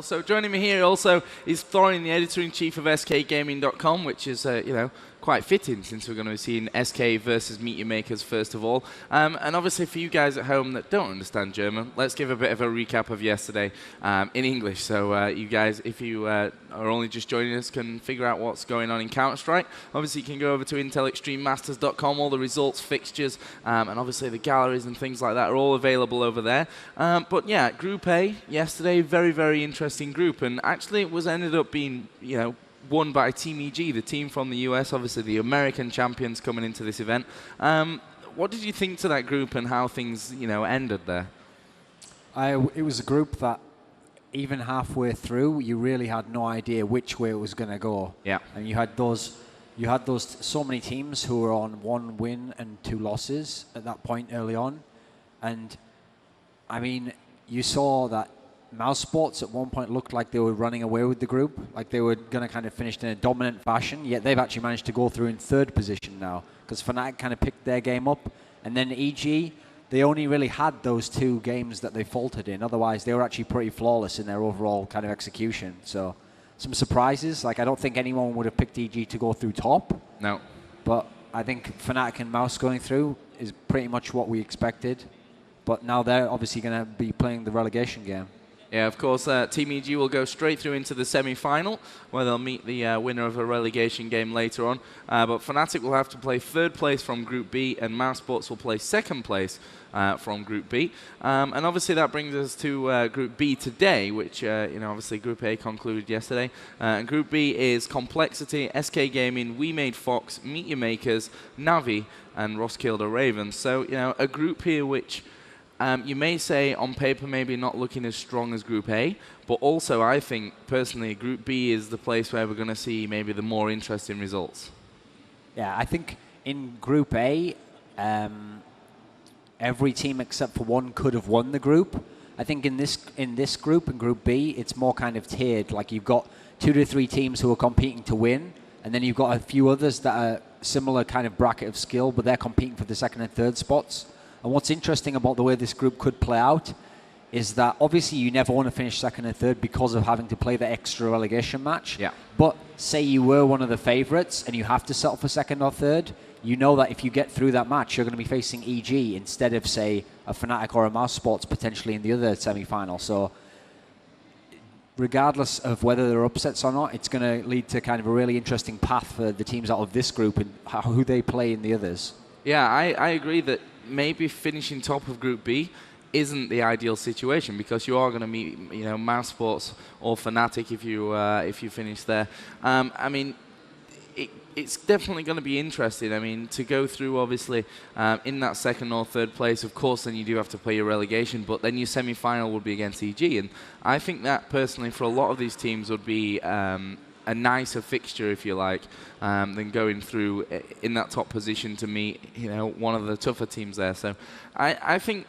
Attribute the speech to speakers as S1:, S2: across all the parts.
S1: So joining me here also is Florian, the editor-in-chief of skgaming.com, which is, quite fitting since we're going to be seeing SK versus Meet Your Makers first of all. And obviously for you guys at home that don't understand German, let's give a bit of a recap of yesterday in English. So you guys, if you are only just joining us, can figure out what's going on in Counter-Strike. Obviously you can go over to intelextrememasters.com, all the results, fixtures, and obviously the galleries and things like that are all available over there. But yeah, Group A yesterday, very, very interesting group. And actually it was ended up being, won by Team EG, the team from the US, obviously the American champions coming into this event. What did you think to that group and how things, ended there?
S2: It was a group that even halfway through, you really had no idea which way it was going to go.
S1: Yeah.
S2: And you had those so many teams who were on 1 win and 2 losses at that point early on. And I mean, you saw that Mouse Sports at one point looked like they were running away with the group, like they were going to kind of finish in a dominant fashion, yet they've actually managed to go through in 3rd position now, because Fnatic kind of picked their game up, and then EG, they only really had those 2 games that they faltered in. Otherwise, they were actually pretty flawless in their overall kind of execution. So, some surprises. Like, I don't think anyone would have picked EG to go through top. No. But I think Fnatic and Mouse going through is pretty much what we expected. But now they're obviously going to be playing the relegation game.
S1: Yeah, of course, Team EG will go straight through into the semi-final, where they'll meet the winner of a relegation game later on. But Fnatic will have to play 3rd place from Group B, and Mouse Sports will play 2nd place from Group B. And obviously that brings us to Group B today, which, obviously Group A concluded yesterday. And Group B is Complexity, SK Gaming, We Made Fox, Meet Your Makers, Navi, and Roskilde Ravens. So, a group here which... you may say on paper maybe not looking as strong as Group A, but also I think personally Group B is the place where we're going to see maybe the more interesting results.
S2: Yeah, I think in Group A, every team except for one could have won the group. I think in this group, in Group B, it's more kind of tiered. Like you've got 2 to 3 teams who are competing to win, and then you've got a few others that are similar kind of bracket of skill, but they're competing for the 2nd and 3rd spots. And what's interesting about the way this group could play out is that obviously you never want to finish 2nd and 3rd because of having to play the extra relegation match.
S1: Yeah.
S2: But say you were one of the favourites and you have to settle for 2nd or 3rd, you know that if you get through that match, you're going to be facing EG instead of, say, a Fnatic or a Mouse Sports potentially in the other semi-final. So regardless of whether there are upsets or not, it's going to lead to kind of a really interesting path for the teams out of this group and who they play in the others.
S1: Yeah, I agree that maybe finishing top of Group B isn't the ideal situation because you are going to meet, Mouse Sports or Fnatic if you finish there. I mean, it's definitely going to be interesting. I mean, to go through obviously in that 2nd or 3rd place, of course, then you do have to play your relegation, but then your semi-final would be against EG, and I think that personally for a lot of these teams would be a nicer fixture, if you like, than going through in that top position to meet, one of the tougher teams there. So I think,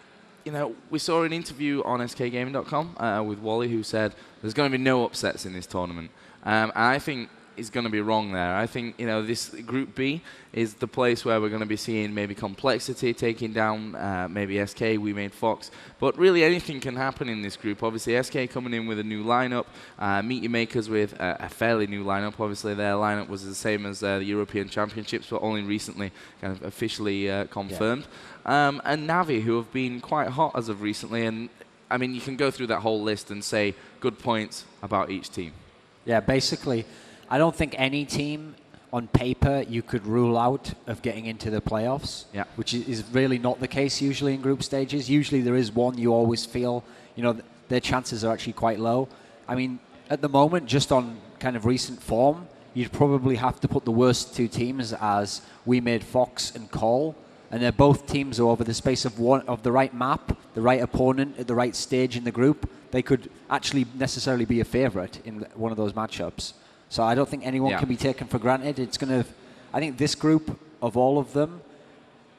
S1: we saw an interview on skgaming.com with Wally who said there's going to be no upsets in this tournament. And I think is going to be wrong there. I think, this Group B is the place where we're going to be seeing maybe Complexity taking down maybe SK, We Made Fox. But really anything can happen in this group. Obviously, SK coming in with a new lineup, Meet Your Makers with a fairly new lineup. Obviously, their lineup was the same as the European Championships, but only recently kind of officially confirmed. Yeah. And Navi, who have been quite hot as of recently. And, I mean, you can go through that whole list and say good points about each team.
S2: Yeah, basically, I don't think any team on paper you could rule out of getting into the playoffs, which is really not the case usually in group stages. Usually there is one you always feel, their chances are actually quite low. I mean, at the moment, just on kind of recent form, you'd probably have to put the worst 2 teams as We Made Fox and Call, and they're both teams who over the space of the right map, the right opponent at the right stage in the group, they could actually necessarily be a favourite in one of those matchups. So I don't think anyone can be taken for granted. I think this group of all of them,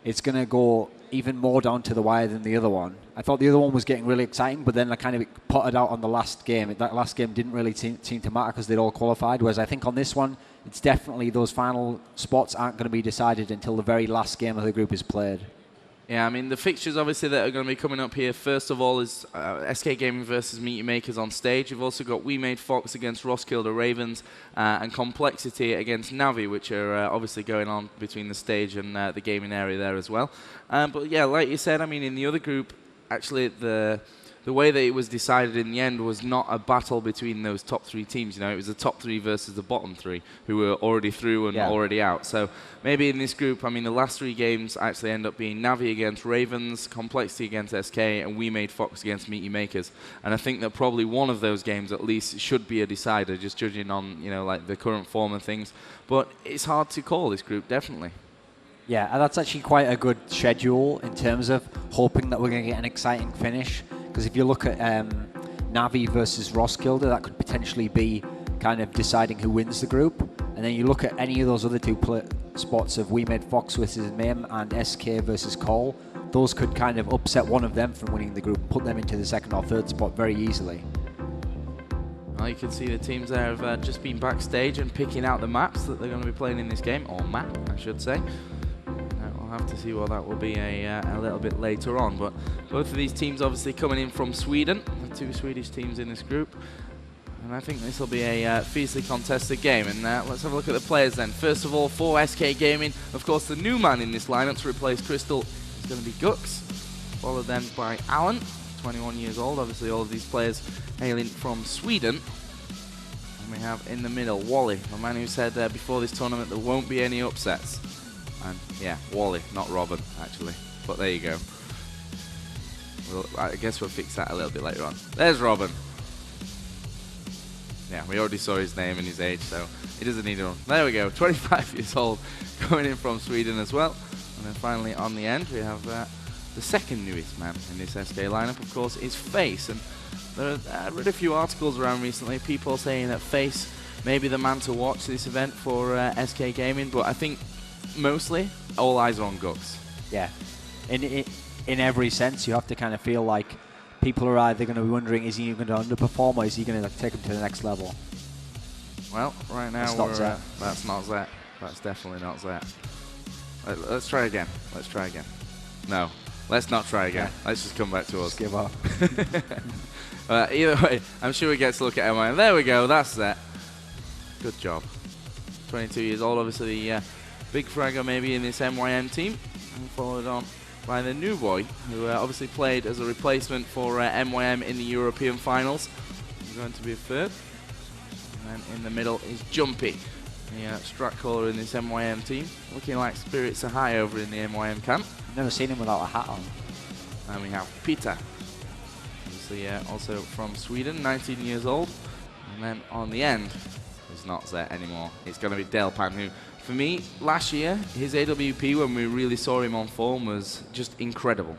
S2: it's going to go even more down to the wire than the other one. I thought the other one was getting really exciting, but then I kind of potted out on the last game. That last game didn't really seem to matter because they'd all qualified, whereas I think on this one, it's definitely those final spots aren't going to be decided until the very last game of the group is played.
S1: Yeah, I mean, the fixtures obviously that are going to be coming up here, first of all, is SK Gaming versus Meet Your Makers on stage. You've also got We Made Fox against Roskilde Ravens and Complexity against Navi, which are obviously going on between the stage and the gaming area there as well. But yeah, like you said, I mean, in the other group, actually the way that it was decided in the end was not a battle between those top 3 teams. You know, it was the top 3 versus the bottom 3 who were already through and already out. So maybe in this group, I mean, the last 3 games actually end up being Navi against Ravens, Complexity against SK, and We Made Fox against Meet Your Makers. And I think that probably one of those games at least should be a decider, just judging on, you know, like the current form of things. But it's hard to call this group, definitely.
S2: Yeah, and that's actually quite a good schedule in terms of hoping that we're going to get an exciting finish. Because if you look at Navi versus Roskilde, that could potentially be kind of deciding who wins the group. And then you look at any of those other 2 spots of We Made Fox versus MYM and SK versus Call. Those could kind of upset one of them from winning the group and put them into the 2nd or 3rd spot very easily.
S1: Well, you can see the teams there have just been backstage and picking out the maps that they're going to be playing in this game, or map, I should say. We'll have to see what that will be a little bit later on. But both of these teams obviously coming in from Sweden, the 2 Swedish teams in this group. And I think this will be a fiercely contested game. And let's have a look at the players then. First of all, for SK Gaming, of course, the new man in this lineup to replace Crystal is going to be Gux, followed then by Alan, 21 years old. Obviously, all of these players hailing from Sweden. And we have in the middle Wally, the man who said before this tournament there won't be any upsets. And yeah, Wally, not Robin, actually. But there you go. Well, I guess we'll fix that a little bit later on. There's Robin. Yeah, we already saw his name and his age, so he doesn't need one. There we go, 25 years old, coming in from Sweden as well. And then finally on the end, we have the second newest man in this SK lineup, of course, is Face. And I read a few articles around recently, people saying that Face may be the man to watch this event for SK Gaming, but I think mostly all eyes are on Gux.
S2: Yeah, in every sense, you have to kind of feel like people are either going to be wondering, is he going to underperform or is he going to take him to the next level?
S1: Well, right now that's not Zet. That's definitely not Zet. Let's try again. Let's try again. No, let's not try again. Yeah. Let's just come back to us.
S2: Just give up.
S1: Either way, I'm sure we get to look at MYM. There we go. That's Zet. Good job. 22 years old, obviously the big fragger maybe in this MYM team, and followed on by the new boy, who obviously played as a replacement for MYM in the European finals. He's going to be a 3rd. And then in the middle is Jumpy, the strat caller in this MYM team, looking like spirits are high over in the MYM camp.
S2: I've never seen him without a hat on.
S1: And we have Peter, obviously also from Sweden, 19 years old. And then on the end, it's not Zet anymore. It's going to be Delpan, who, for me, last year, his AWP, when we really saw him on form, was just incredible.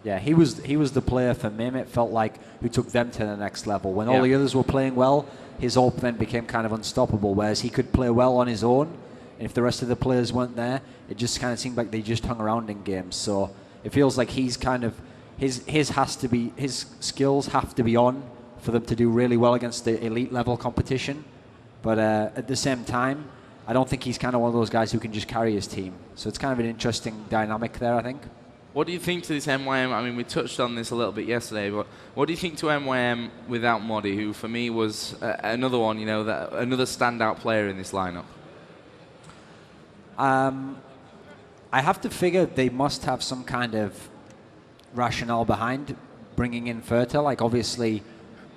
S2: Yeah, he was the player for MYM, it felt like, who took them to the next level. When all the others were playing well, his ult then became kind of unstoppable, whereas he could play well on his own, and if the rest of the players weren't there, it just kind of seemed like they just hung around in games. So it feels like he's kind of, his skills have to be on for them to do really well against the elite level competition. But at the same time, I don't think he's kind of one of those guys who can just carry his team. So it's kind of an interesting dynamic there, I think.
S1: What do you think to this MYM? I mean, we touched on this a little bit yesterday, but what do you think to MYM without Modi, who for me was another one, you know, another standout player in this lineup?
S2: I have to figure they must have some kind of rationale behind bringing in Furta. Like, obviously,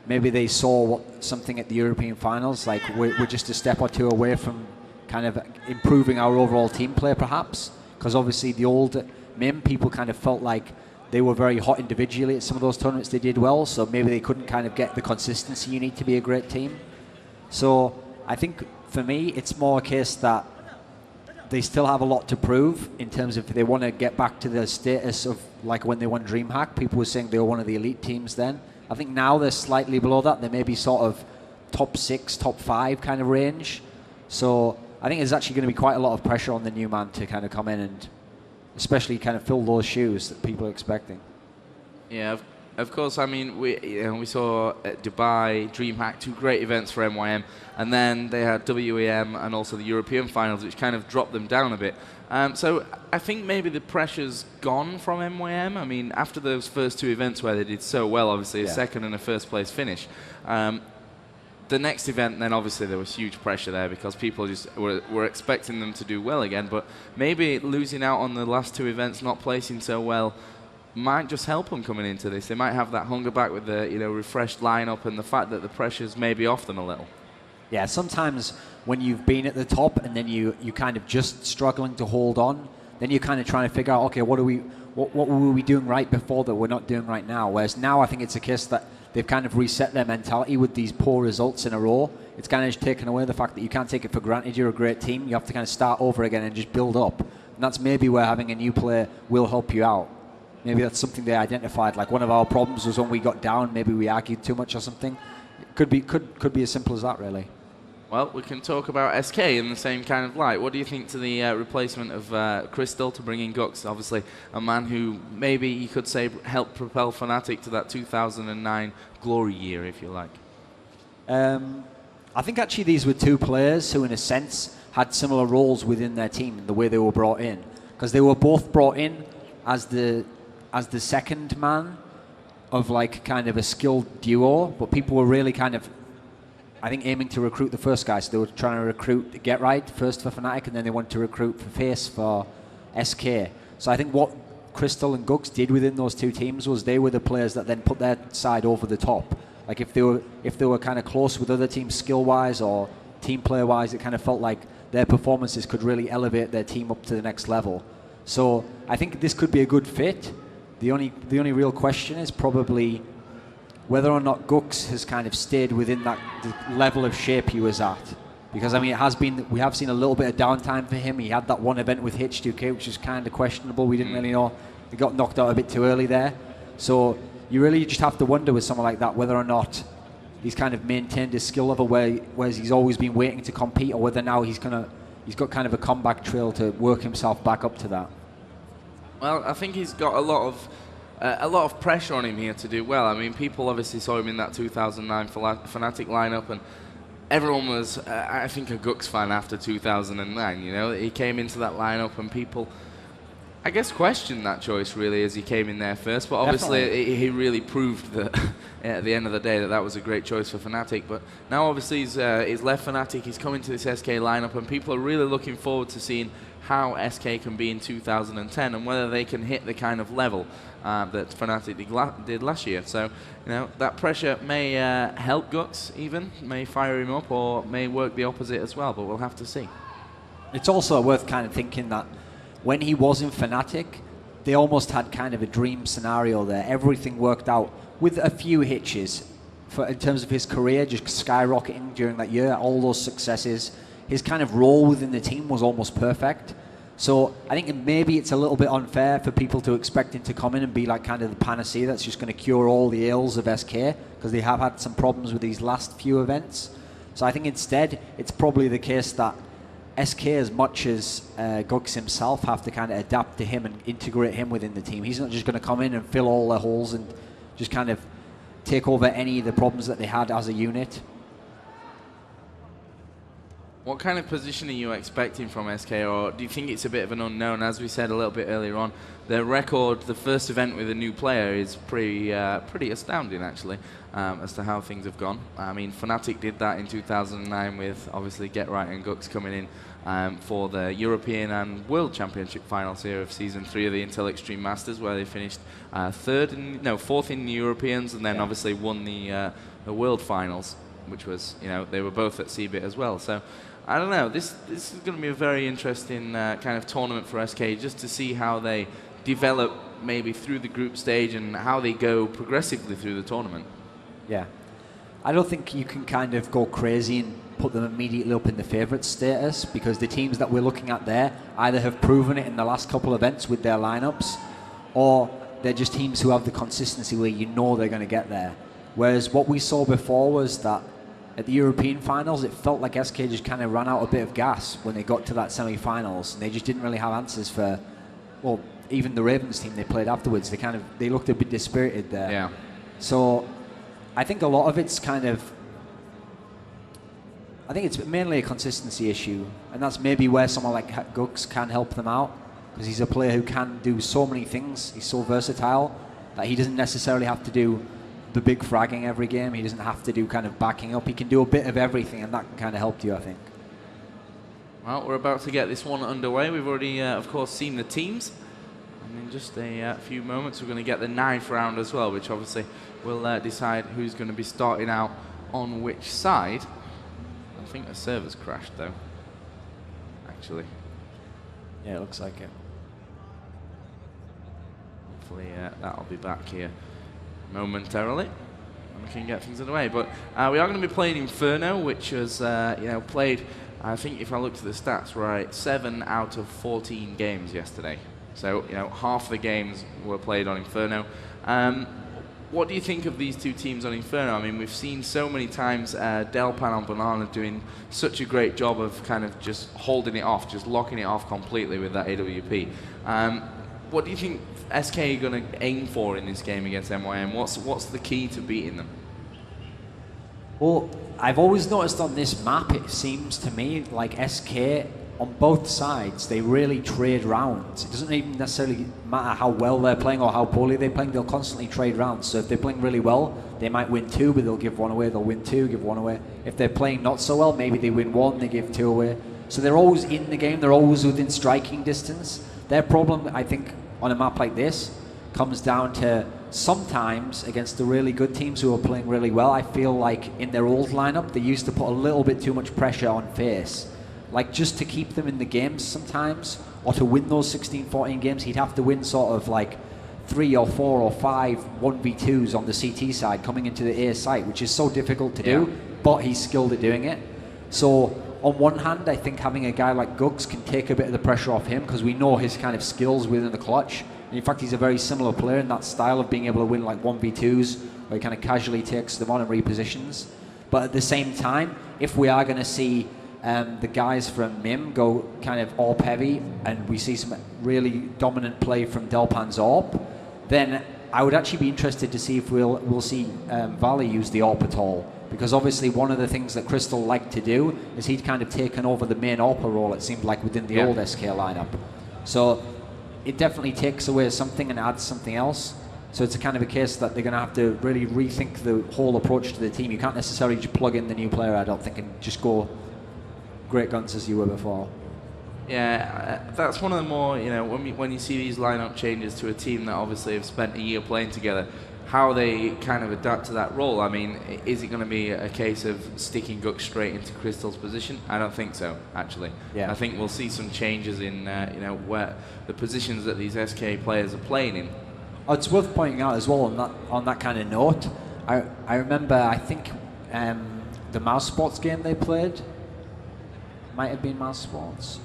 S2: maybe they saw something at the European finals, like we're just a step or two away from kind of improving our overall team play, perhaps. Because obviously the old MYM people kind of felt like they were very hot individually at some of those tournaments they did well, so maybe they couldn't kind of get the consistency you need to be a great team. So I think for me it's more a case that they still have a lot to prove in terms of if they want to get back to the status of like when they won DreamHack. People were saying they were one of the elite teams then. I think now they're slightly below that. They may be sort of top 6, top 5 kind of range. So I think there's actually going to be quite a lot of pressure on the new man to kind of come in and especially kind of fill those shoes that people are expecting.
S1: Yeah, Of course, I mean, we saw at Dubai, DreamHack, 2 great events for MYM, and then they had WEM and also the European finals, which kind of dropped them down a bit. So I think maybe the pressure's gone from MYM. I mean, after those first 2 events where they did so well, obviously a second and a first place finish, the next event, then obviously there was huge pressure there because people just were expecting them to do well again, but maybe losing out on the last 2 events, not placing so well, might just help them coming into this. They might have that hunger back with the refreshed lineup and the fact that the pressure's maybe off them a little.
S2: Yeah, sometimes when you've been at the top and then you kind of just struggling to hold on, then you're kind of trying to figure out, okay, what were we doing right before that we're not doing right now? Whereas now I think it's a case that they've kind of reset their mentality with these poor results in a row. It's kind of just taken away the fact that you can't take it for granted. You're a great team. You have to kind of start over again and just build up. And that's maybe where having a new player will help you out. Maybe that's something they identified. Like one of our problems was when we got down, maybe we argued too much or something. It could be as simple as that, really.
S1: Well, we can talk about SK in the same kind of light. What do you think to the replacement of Crystal to bring in Gux? Obviously, a man who maybe you could say helped propel Fnatic to that 2009 glory year, if you like.
S2: I think actually these were 2 players who, in a sense, had similar roles within their team in the way they were brought in. Because they were both brought in as the second man of like kind of a skilled duo, but people were really kind of, I think, aiming to recruit the first guy. So they were trying to recruit Get Right first for Fnatic, and then they wanted to recruit for Face for SK. So I think what Crystal and Gux did within those 2 teams was they were the players that then put their side over the top. Like if they were kind of close with other teams skill-wise or team player-wise, it kind of felt like their performances could really elevate their team up to the next level. So I think this could be a good fit. The only real question is probably whether or not Gux has kind of stayed within the level of shape he was at. Because I mean, we have seen a little bit of downtime for him. He had that one event with H2K, which is kind of questionable. We didn't really know. He got knocked out a bit too early there. So you really just have to wonder with someone like that whether or not he's kind of maintained his skill level whereas he's always been waiting to compete, or whether now he's got kind of a comeback trail to work himself back up to that.
S1: Well, I think he's got a lot of pressure on him here to do well. I mean, people obviously saw him in that 2009 Fnatic lineup, and everyone was, I think, a Gux fan after 2009. He came into that lineup, and people, I guess, questioned that choice really as he came in there first. But obviously, he really proved that at the end of the day that was a great choice for Fnatic. But now, obviously, he's left Fnatic. He's coming to this SK lineup, and people are really looking forward to seeing how SK can be in 2010 and whether they can hit the kind of level that Fnatic did last year. So, that pressure may help Gux even, may fire him up, or may work the opposite as well, but we'll have to see.
S2: It's also worth kind of thinking that when he was in Fnatic, they almost had kind of a dream scenario there. Everything worked out with a few hitches in terms of his career, just skyrocketing during that year, all those successes. His kind of role within the team was almost perfect. So I think maybe it's a little bit unfair for people to expect him to come in and be like kind of the panacea that's just going to cure all the ills of SK, because they have had some problems with these last few events. So I think instead it's probably the case that SK, as much as Gux himself, have to kind of adapt to him and integrate him within the team. He's not just going to come in and fill all the holes and just kind of take over any of the problems that they had as a unit.
S1: What kind of position are you expecting from SK, or do you think it's a bit of an unknown? As we said a little bit earlier on, their record, the first event with a new player, is pretty astounding, actually, as to how things have gone. I mean, Fnatic did that in 2009 with, obviously, Get Right and Gux coming in for the European and World Championship finals here of Season 3 of the Intel Extreme Masters, where they finished fourth in the Europeans, and then obviously won the World Finals, which was, they were both at CBIT as well. So I don't know. This is going to be a very interesting kind of tournament for SK, just to see how they develop maybe through the group stage and how they go progressively through the tournament.
S2: Yeah. I don't think you can kind of go crazy and put them immediately up in the favourite status, because the teams that we're looking at there either have proven it in the last couple of events with their lineups, or they're just teams who have the consistency where they're going to get there. Whereas what we saw before was that at the European finals, it felt like SK just kind of ran out a bit of gas when they got to that semi-finals, and they just didn't really have answers for, well, even the Ravens team they played afterwards. They looked a bit dispirited there.
S1: Yeah.
S2: So I think a lot of it's I think it's mainly a consistency issue, and that's maybe where someone like Guggs can help them out, because he's a player who can do so many things. He's so versatile that he doesn't necessarily have to do the big fragging every game. He doesn't have to do kind of backing up. He can do a bit of everything, and that can kind of help you, I think.
S1: Well, we're about to get this one underway. We've already, of course, seen the teams. And in just a few moments, we're going to get the 9th round as well, which obviously will decide who's going to be starting out on which side. I think the server's crashed, though, actually.
S2: Yeah, it looks like it.
S1: Hopefully that'll be back here momentarily, and we can get things underway. But we are going to be playing Inferno, which was played, I think if I looked at the stats right, 7 out of 14 games yesterday. So half the games were played on Inferno. What do you think of these two teams on Inferno? I mean, we've seen so many times Delpan and Banana doing such a great job of kind of just holding it off, just locking it off completely with that AWP. What do you think SK are going to aim for in this game against MYM? What's the key to beating them?
S2: Well, I've always noticed on this map, it seems to me like SK, on both sides, they really trade rounds. It doesn't even necessarily matter how well they're playing or how poorly they're playing, they'll constantly trade rounds. So if they're playing really well, they might win 2, but they'll give 1 away. They'll win 2, give 1 away. If they're playing not so well, maybe they win 1, they give 2 away. So they're always in the game, they're always within striking distance. Their problem, I think, on a map like this, comes down to sometimes against the really good teams who are playing really well, I feel like in their old lineup, they used to put a little bit too much pressure on Face. Like just to keep them in the games sometimes, or to win those 16-14 games, he'd have to win sort of like 3 or 4 or 5 1v2s on the CT side coming into the A site, which is so difficult to do, but he's skilled at doing it. So on one hand, I think having a guy like Guggs can take a bit of the pressure off him, because we know his kind of skills within the clutch. And in fact, he's a very similar player in that style of being able to win like 1v2s, where he kind of casually takes them on and repositions. But at the same time, if we are going to see the guys from MYM go kind of AWP heavy, and we see some really dominant play from Delpan's AWP, then I would actually be interested to see if we'll see Valley use the AWP at all. Because obviously one of the things that Crystal liked to do is he'd kind of taken over the main AWP role, it seemed like, within the old SK lineup. So it definitely takes away something and adds something else. So it's a kind of a case that they're going to have to really rethink the whole approach to the team. You can't necessarily just plug in the new player, I don't think, and just go great guns as you were before.
S1: Yeah, that's one of the more, when you see these lineup changes to a team that obviously have spent a year playing together, how they kind of adapt to that role. I mean, is it going to be a case of sticking Guggs straight into Crystal's position? I don't think so, actually. Yeah. I think we'll see some changes in, where the positions that these SK players are playing in.
S2: Oh, it's worth pointing out as well on that kind of note. I remember, I think the Mouse Sports game they played might have been Mouse Sports.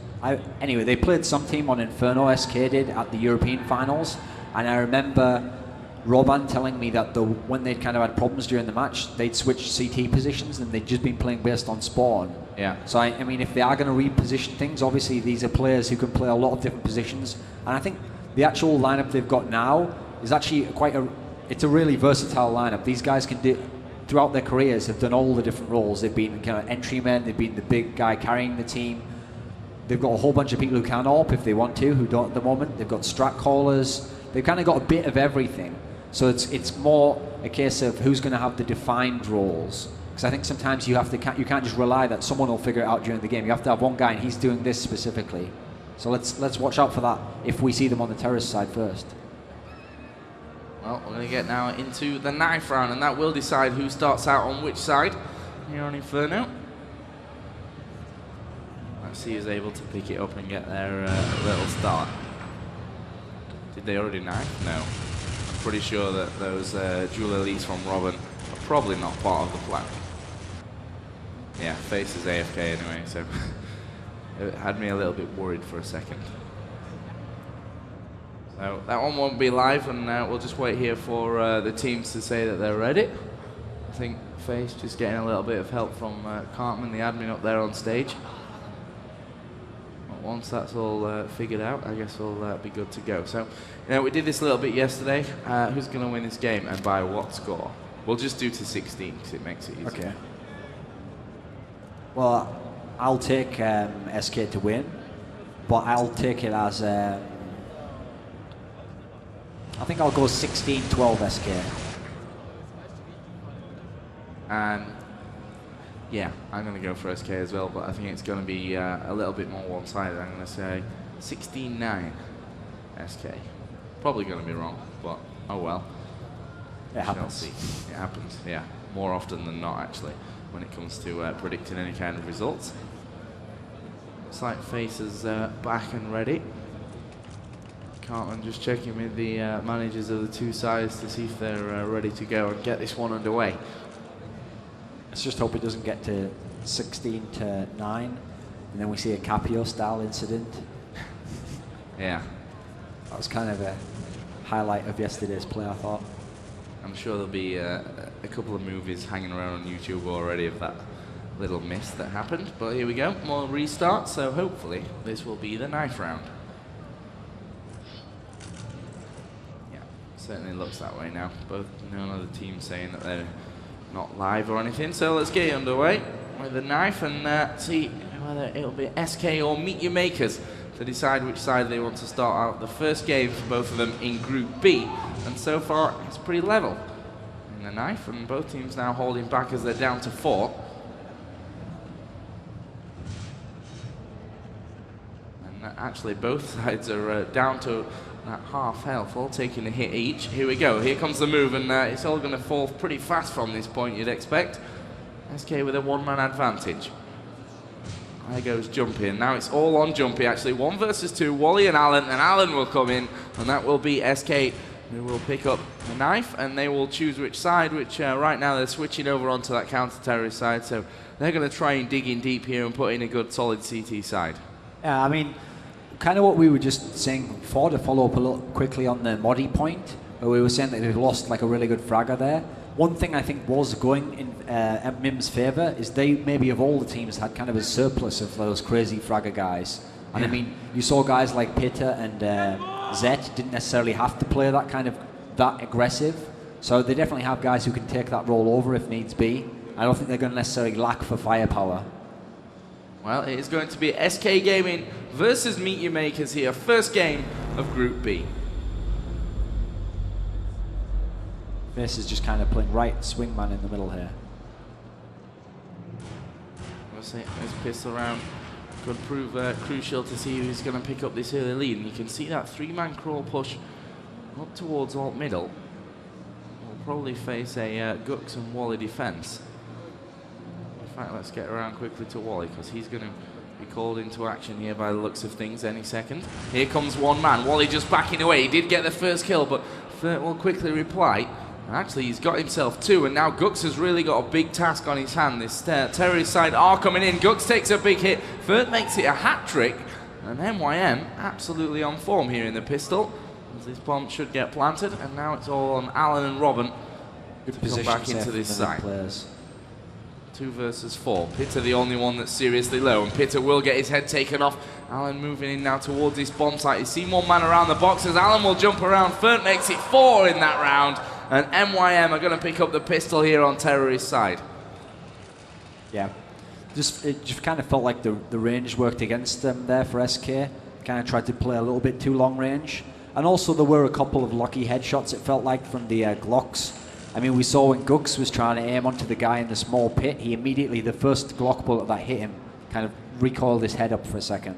S2: Anyway, they played some team on Inferno, SK did, at the European finals, and I remember Roban telling me that when they'd kind of had problems during the match, they'd switched CT positions and they'd just been playing based on spawn.
S1: Yeah.
S2: So I mean, if they are going to reposition things, obviously these are players who can play a lot of different positions, and I think the actual lineup they've got now is actually it's a really versatile lineup. These guys can do, throughout their careers, have done all the different roles. They've been kind of entrymen, they've been the big guy carrying the team. They've got a whole bunch of people who can AWP if they want to, who don't at the moment. They've got strat callers. They've kind of got a bit of everything. So it's more a case of who's going to have the defined roles. Because I think sometimes you can't just rely that someone will figure it out during the game. You have to have one guy and he's doing this specifically. So let's watch out for that if we see them on the terrorist side first.
S1: Well, we're going to get now into the 9th round, and that will decide who starts out on which side here on Inferno. Let's see who's able to pick it up and get their little start. Did they already knife? No. I'm pretty sure that those dual elites from Robin are probably not part of the plan. Yeah, Face is AFK anyway, so it had me a little bit worried for a second. So that one won't be live, and we'll just wait here for the teams to say that they're ready. I think Face just getting a little bit of help from Cartman, the admin up there on stage. once that's all figured out, I guess we'll be good to go. So, we did this a little bit yesterday. Who's going to win this game and by what score? We'll just do to 16 because it makes it easier.
S2: Okay. Well, I'll take SK to win, but I'll take it as I think I'll go 16-12 SK.
S1: And yeah, I'm going to go for SK as well, but I think it's going to be a little bit more one-sided. I'm going to say 16-9 SK. Probably going to be wrong, but oh well.
S2: It happens.
S1: See. It happens, yeah. More often than not, actually, when it comes to predicting any kind of results. Looks like Face is back and ready. Cartman just checking with the managers of the two sides to see if they're ready to go and get this one underway.
S2: Let's just hope it doesn't get to 16-9, and then we see a Capio-style incident.
S1: Yeah.
S2: That was kind of a highlight of yesterday's play, I thought.
S1: I'm sure there'll be a couple of movies hanging around on YouTube already of that little miss that happened. But here we go, more restarts, so hopefully this will be the knife round. Yeah, certainly looks that way now. Both none of the teams saying that they're not live or anything. So let's get underway with the knife and see whether it'll be SK or Meet Your Makers to decide which side they want to start out the first game for both of them in Group B. And so far, it's pretty level in the knife, and both teams now holding back as they're down to 4. And actually, both sides are down to that half health, all taking a hit each. Here we go, here comes the move, and it's all going to fall pretty fast from this point, you'd expect. SK with a one-man advantage. There goes Jumpy, and now it's all on Jumpy actually. 1 versus 2, Wally and Alan will come in, and that will be SK who will pick up the knife, and they will choose which side, which right now they're switching over onto that counter-terrorist side, so they're going to try and dig in deep here and put in a good solid CT side.
S2: Yeah, I mean, kind of what we were just saying before, to follow up a little quickly on the Modi point, where we were saying that they've lost like a really good fragger there. One thing I think was going in MYM's favour is they, maybe of all the teams, had kind of a surplus of those crazy fragger guys. And I mean, you saw guys like Pitta and Zet didn't necessarily have to play that aggressive. So they definitely have guys who can take that role over if needs be. I don't think they're going to necessarily lack for firepower.
S1: Well, it is going to be SK Gaming versus Meet Your Makers here. First game of Group B.
S2: Face is just kind of playing right swingman in the middle here.
S1: We'll see. This pistol round could prove crucial to see who's going to pick up this early lead. And you can see that 3-man crawl push up towards alt middle. We'll probably face a Gux and Wally defense. In fact, let's get around quickly to Wally, because he's going to be called into action here by the looks of things any second. Here comes one man. Wally just backing away. He did get the first kill, but Furt will quickly reply. Actually, he's got himself 2, and now Gux has really got a big task on his hand. This terrorist side are coming in. Gux takes a big hit. Furt makes it a hat-trick. And MYM absolutely on form here in the pistol, as this bomb should get planted. And now it's all on Alan and Robin to come back into this side. 2 versus 4. Pitta the only one that's seriously low, and Pitta will get his head taken off. Alan moving in now towards this bomb site. He's seen one man around the boxes. Alan will jump around. Furt makes it 4 in that round. And MYM are going to pick up the pistol here on terrorist side.
S2: Yeah, it just kind of felt like the range worked against them there for SK. Kind of tried to play a little bit too long range. And also there were a couple of lucky headshots, it felt like, from the Glocks. I mean, we saw when Gux was trying to aim onto the guy in the small pit, he immediately, the first Glock bullet that hit him, kind of recoiled his head up for a second.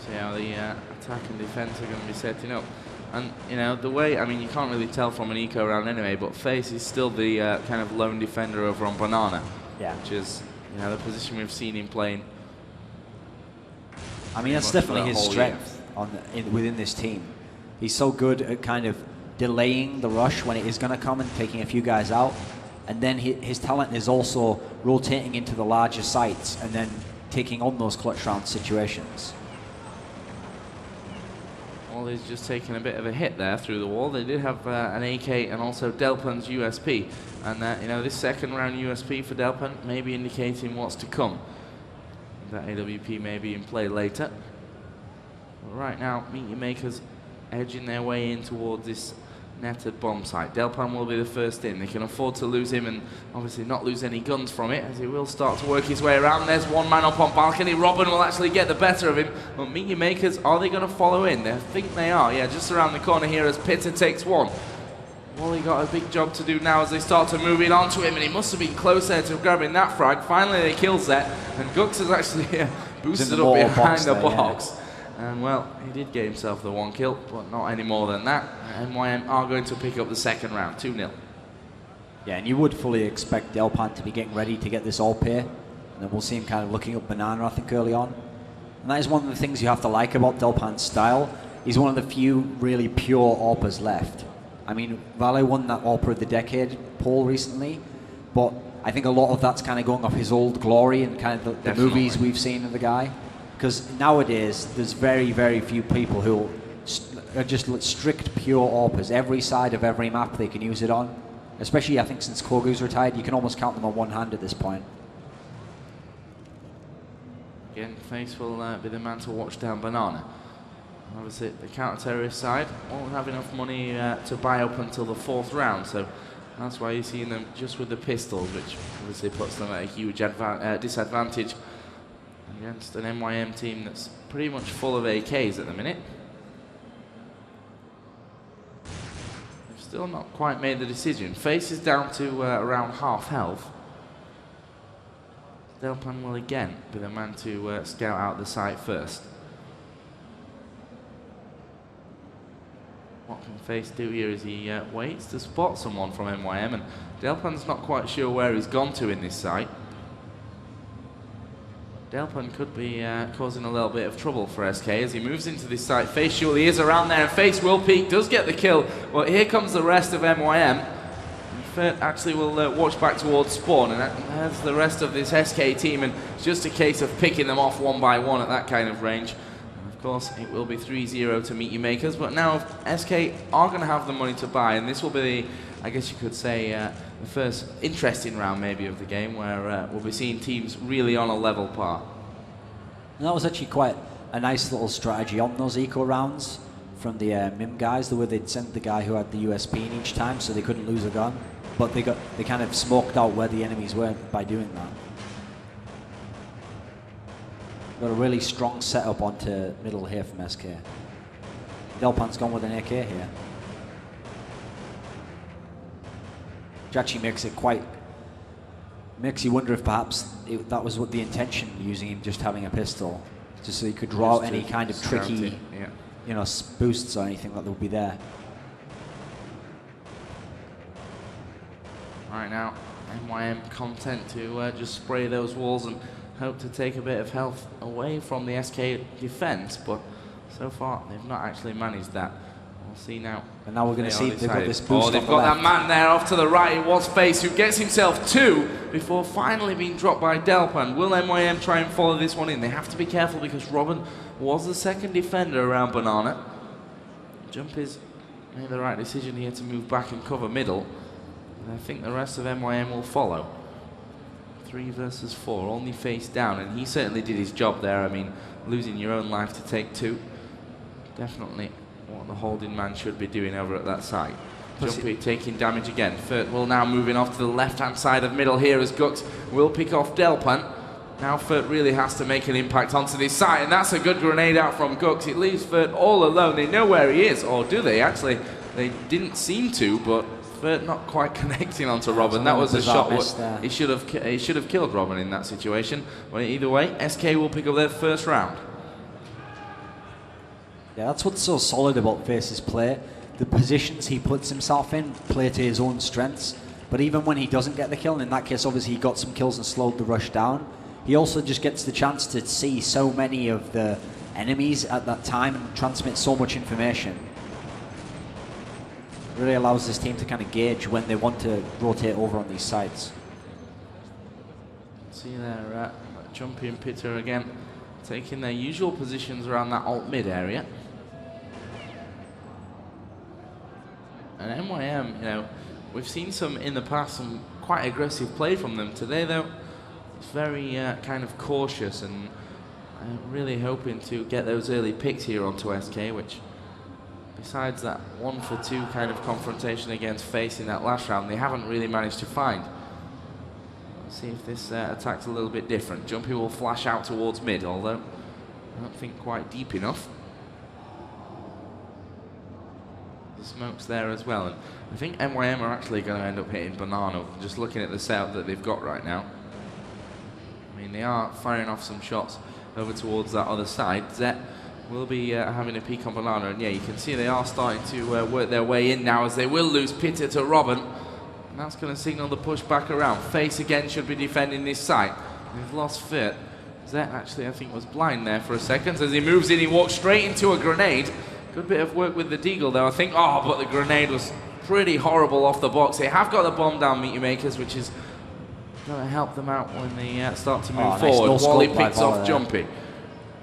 S2: See how the attack and defense are going to be setting up. And, you know, the way, I mean, you can't really tell from an eco round anyway, but Face is still the kind of lone defender over on Banana. Yeah.
S1: Which is, you know, the position we've seen him playing.
S2: I mean, that's definitely his strength within this team. He's so good at kind of delaying the rush when it is going to come and taking a few guys out. And then his talent is also rotating into the larger sites and then taking on those clutch round situations.
S1: Wally's just taken a bit of a hit there through the wall. They did have an AK and also Delpun's USP. And, you know, this second round USP for Delpun may be indicating what's to come. that AWP may be in play later. But right now, Meet Your Makers edging their way in towards this netted bomb site. Delpan will be the first in. They can afford to lose him and obviously not lose any guns from it, as he will start to work his way around. There's one man up on balcony. Robin will actually get the better of him. But Meet Your Makers, are they going to follow in? I think they are. Yeah, just around the corner here as Pitter takes one. Wally got a big job to do now as they start to move in onto him, and he must have been close there to grabbing that frag. Finally, they kill Zet, and Gux has actually boosted up behind the box. And well, he did get himself the one kill, but not any more than that. MYM are going to pick up the second round, 2-0.
S2: Yeah, and you would fully expect Delpan to be getting ready to get this all pair. And then we'll see him kind of looking up Banana, I think, early on. And that is one of the things you have to like about Delpan's style. He's one of the few really pure AWPers left. I mean, Vale won that AWPer of the Decade poll recently, but I think a lot of that's kind of going off his old glory and kind of the movies we've seen of the guy. Because nowadays, there's very, very few people who are just strict, pure AWPers. Every side of every map they can use it on. Especially, I think, since Kogu's retired, you can almost count them on one hand at this point.
S1: Again, Face will be the man to watch down Banana. Obviously, the counter-terrorist side won't have enough money to buy up until the 4th round, so that's why you're seeing them just with the pistols, which obviously puts them at a huge disadvantage against an MYM team that's pretty much full of AKs at the minute. They've still not quite made the decision. Face is down to around half health. Delpan will again be the man to scout out the site first. What can Face do here as he waits to spot someone from MYM, and Delpan's not quite sure where he's gone to in this site. Delpan could be causing a little bit of trouble for SK as he moves into this site. Face surely is around there, and Face will peek, does get the kill. Well, here comes the rest of MYM. Fert actually will watch back towards spawn, and that's the rest of this SK team, and it's just a case of picking them off one by one at that kind of range. And of course, it will be 3-0 to Meet Your Makers, but now SK are going to have the money to buy, and this will be, I guess you could say, the first interesting round maybe of the game, where we'll be seeing teams really on a level par.
S2: And that was actually quite a nice little strategy on those eco rounds from the MYM guys, the way they'd sent the guy who had the USP in each time so they couldn't lose a gun, but they kind of smoked out where the enemies were by doing that. Got a really strong setup onto middle here from SK. Delpan's gone with an AK here. Which actually makes you wonder if perhaps that was what the intention, using him just having a pistol, just so he could draw out any kind of tricky, you know, boosts or anything that would be there. Right now,
S1: MYM content to just spray those walls and hope to take a bit of health away from the SK defense, but so far they've not actually managed that. We'll see now.
S2: And now we're going to see they've got this boost.
S1: Oh, they've got that man there off to the right. It was Face who gets himself 2 before finally being dropped by Delpan. Will MYM try and follow this one in? They have to be careful because Robin was the second defender around Banana. Jumpies made the right decision here to move back and cover middle. And I think the rest of MYM will follow. 3 versus 4, only Face down, and he certainly did his job there. I mean, losing your own life to take 2, definitely what the holding man should be doing over at that site. Jumpy taking damage again. Fert will now moving off to the left-hand side of middle here as Gux will pick off Delpan. Now Fert really has to make an impact onto this site, and that's a good grenade out from Gux. It leaves Fert all alone. They know where he is, or do they? Actually, they didn't seem to, but Fert not quite connecting onto Robin. That was a shot. He should have killed Robin in that situation. But either way, SK will pick up their first round.
S2: Yeah, that's what's so solid about Face's play. The positions he puts himself in play to his own strengths. But even when he doesn't get the kill, and in that case obviously he got some kills and slowed the rush down, he also just gets the chance to see so many of the enemies at that time and transmit so much information. It really allows this team to kind of gauge when they want to rotate over on these sites.
S1: See there, Jumpy and Pitter again taking their usual positions around that alt mid area. And MYM, you know, we've seen some in the past, some quite aggressive play from them. Today, though, It's very kind of cautious, and I'm really hoping to get those early picks here onto SK, which, besides that 1-for-2 kind of confrontation against Face in that last round, they haven't really managed to find. Let's see if this attack's a little bit different. Jumpy will flash out towards mid, although I don't think quite deep enough. The smoke's there as well, and I think MYM are actually going to end up hitting Banana, just looking at the setup that they've got right now. I mean, they are firing off some shots over towards that other side. Zet will be having a peek on Banana, and yeah, you can see they are starting to work their way in now, as they will lose Pitter to Robin, and that's going to signal the push back around. Face again should be defending this site. They've lost Fit. Zet actually, I think, was blind there for a second. As he moves in, he walks straight into a grenade. Good bit of work with the Deagle though, I think. Oh, but the grenade was pretty horrible off the box. They have got the bomb down, Meteor Makers, which is going to help them out when they start to move forward.
S2: Nice.
S1: Wally picks off Jumpy.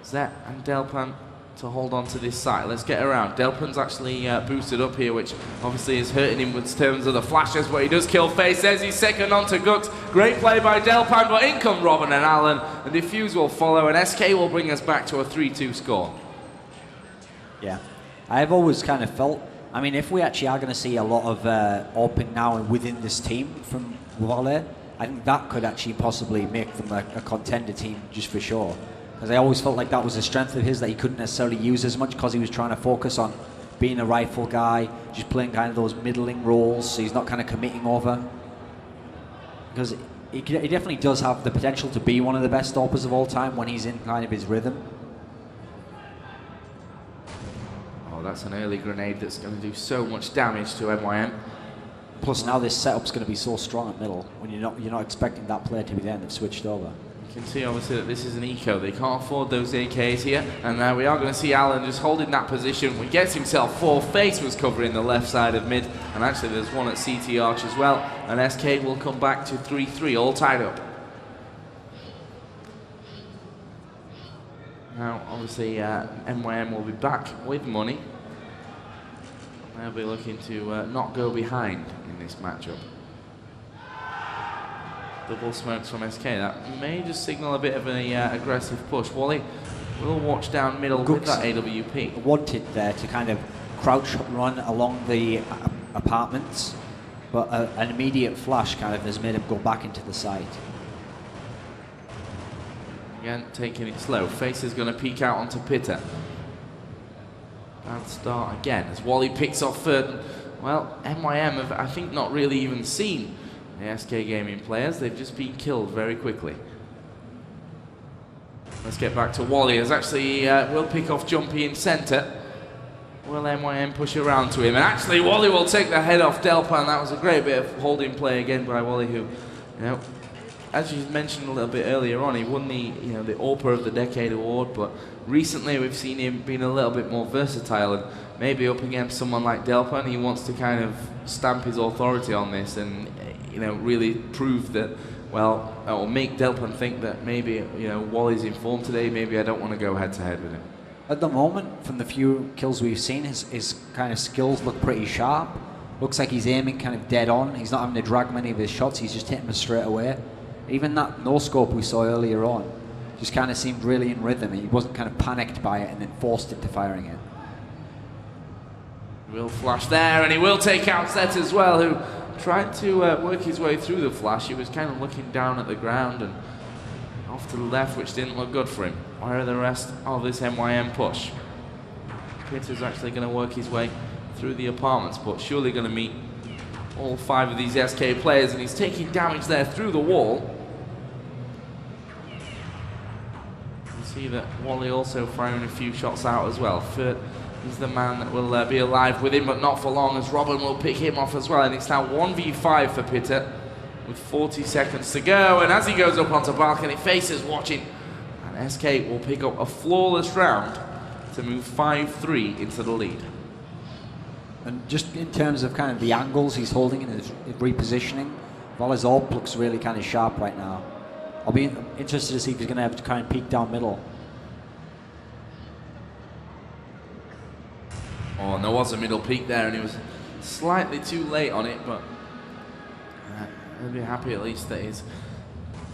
S1: Zet and Delpan to hold on to this site. Let's get around. Delpan's actually boosted up here, which obviously is hurting him with terms of the flashes, but he does kill Face. There's his second on to Gux. Great play by Delpan, but in come Robin and Allen. The defuse will follow, and SK will bring us back to a 3-2 score.
S2: Yeah. I've always kind of felt, I mean, if we actually are going to see a lot of open now within this team from Wale, I think that could actually possibly make them a contender team just for sure. Because I always felt like that was a strength of his that he couldn't necessarily use as much, because he was trying to focus on being a rifle guy, just playing kind of those middling roles, so he's not kind of committing over. Because he definitely does have the potential to be one of the best stoppers of all time when he's in kind of his rhythm.
S1: That's an early grenade that's going to do so much damage to MYM.
S2: Plus now this setup's going to be so strong at middle, when you're not expecting that player to be there, and they've switched over.
S1: You can see obviously that this is an eco. They can't afford those AKs here, and now we are going to see Allen just holding that position. He gets himself 4. Face was covering the left side of mid, and actually there's one at CT Arch as well, and SK will come back to 3-3, all tied up. Now obviously MYM will be back with money. They'll be looking to not go behind in this matchup. Double smokes from SK. That may just signal a bit of an aggressive push. Wally will watch down middle with that AWP.
S2: Wanted there to kind of crouch run along the apartments, but an immediate flash kind of has made him go back into the site.
S1: Again, taking it slow. Face is going to peek out onto Pitter. Bad start again as Wally picks off third. Well, MYM have, I think, not really even seen the SK Gaming players. They've just been killed very quickly. Let's get back to Wally, as actually will pick off Jumpy in centre. Will MYM push around to him? And actually, Wally will take the head off Delpan. That was a great bit of holding play again by Wally, who, as you mentioned a little bit earlier on, he won the the AWPA of the Decade award, but recently we've seen him being a little bit more versatile, and maybe up against someone like Delpan, he wants to kind of stamp his authority on this and really prove that, well, or make Delpan think that maybe Wally's in form today, maybe I don't want to go head to head with him.
S2: At the moment, from the few kills we've seen, his kind of skills look pretty sharp. Looks like he's aiming kind of dead on. He's not having to drag many of his shots, he's just hitting them straight away. Even that no-scope we saw earlier on just kind of seemed really in rhythm. He wasn't kind of panicked by it and then forced into firing it.
S1: Will flash there, and he will take out Zet as well, who tried to work his way through the flash. He was kind of looking down at the ground and off to the left, which didn't look good for him. Where are the rest of this MYM push? Pitter's actually going to work his way through the apartments, but surely going to meet all 5 of these SK players, and he's taking damage there through the wall. You see that Wally also firing a few shots out as well. Furt is the man that will be alive with him, but not for long, as Robin will pick him off as well, and it's now 1v5 for Pitter with 40 seconds to go, and as he goes up onto balcony, Faces watching, and SK will pick up a flawless round to move 5-3 into the lead.
S2: And just in terms of kind of the angles he's holding and his repositioning, Wale's AWP looks really kind of sharp right now. I'll be interested to see if he's going to have to kind of peek down middle.
S1: Oh, and there was a middle peak there, and he was slightly too late on it, but he'll be happy at least that his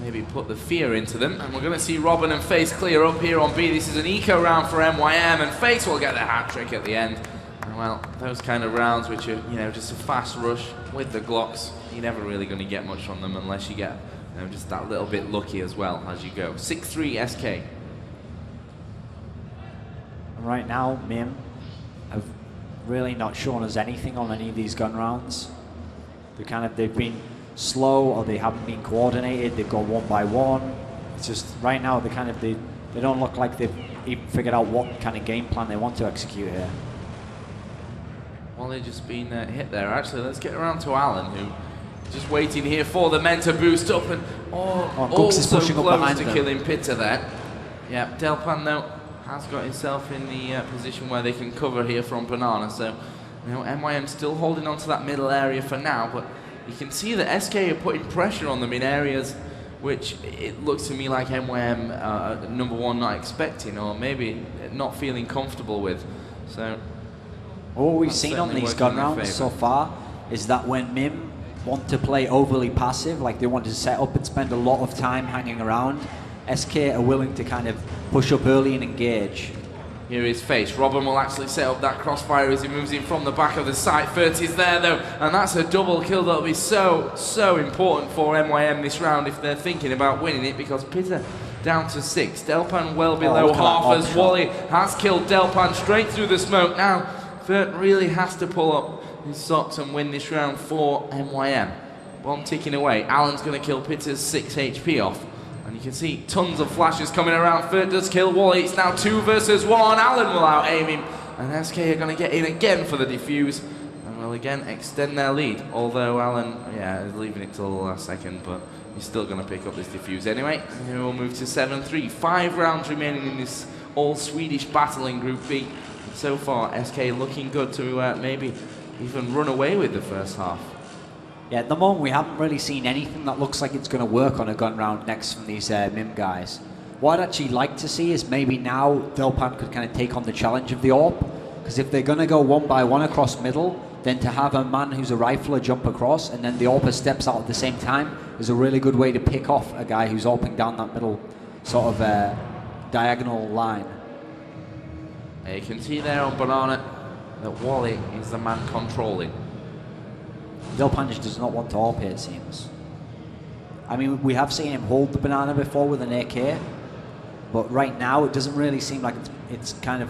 S1: maybe put the fear into them. And we're going to see Robin and Face clear up here on B. This is an eco round for MYM, and Face will get the hat trick at the end. And well, those kind of rounds which are, you know, just a fast rush with the Glocks, you're never really going to get much from them unless you get, you know, just that little bit lucky as well as you go. 6-3 SK.
S2: Right now, MYM have really not shown us anything on any of these gun rounds. They've been slow, or they haven't been coordinated. They've gone one by one. It's just right now they don't look like they've even figured out what kind of game plan they want to execute here.
S1: Well, they've just been hit there. Actually, let's get around to Alan, who just waiting here for the men to boost up, and also
S2: pushing
S1: close
S2: up behind
S1: to
S2: them.
S1: killing Pitta there. Yeah, Delpan though has got himself in the position where they can cover here from Banana. So, you know, MYM still holding on to that middle area for now, but you can see that SK are putting pressure on them in areas which it looks to me like MYM, number one, not expecting, or maybe not feeling comfortable with. So,
S2: what we've seen on these gun rounds so far is that when MYM want to play overly passive, like they want to set up and spend a lot of time hanging around, SK are willing to kind of push up early and engage.
S1: Here is Face. Robin will actually set up that crossfire as he moves in from the back of the site. 30's there though, and that's a double kill that'll be so important for MYM this round if they're thinking about winning it, because Pitta down to 6. Delpan well below half as Wally has killed Delpan straight through the smoke. Now, Fert really has to pull up his socks and win this round for MYM. Bomb ticking away. Alan's going to kill Pitta's 6 HP off. And you can see tons of flashes coming around. Fert does kill Wally. It's now 2 versus 1. Alan will out-aim him. And SK are going to get in again for the defuse. And will again extend their lead. Although Alan, yeah, is leaving it till the last second. But he's still going to pick up this defuse anyway. And here we'll move to 7-3. 5 rounds remaining in this all-Swedish battle in Group B. So far, SK looking good to maybe even run away with the first half.
S2: Yeah, at the moment we haven't really seen anything that looks like it's going to work on a gun round next from these MYM guys. What I'd actually like to see is maybe now Delpan could kind of take on the challenge of the AWP, because if they're going to go one by one across middle, then to have a man who's a rifler jump across and then the AWPer steps out at the same time is a really good way to pick off a guy who's AWPing down that middle sort of diagonal line.
S1: You can see there on Banana that Wally is the man controlling.
S2: Delpan just does not want to AWP here, it seems. I mean, we have seen him hold the Banana before with an AK, but right now it doesn't really seem like it's kind of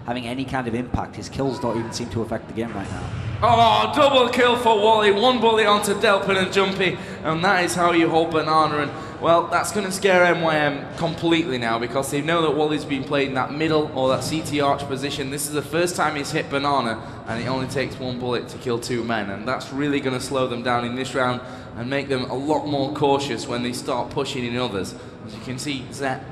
S2: having any kind of impact. His kills don't even seem to affect the game right now.
S1: Oh, double kill for Wally. 1 bullet onto Delpan and Jumpy, and that is how you hold Banana. And well, that's going to scare MYM completely now, because they know that Wally's been played in that middle or that CT arch position. This is the first time he's hit Banana, and it only takes 1 bullet to kill 2 men, and that's really going to slow them down in this round and make them a lot more cautious when they start pushing in others. As you can see, Zet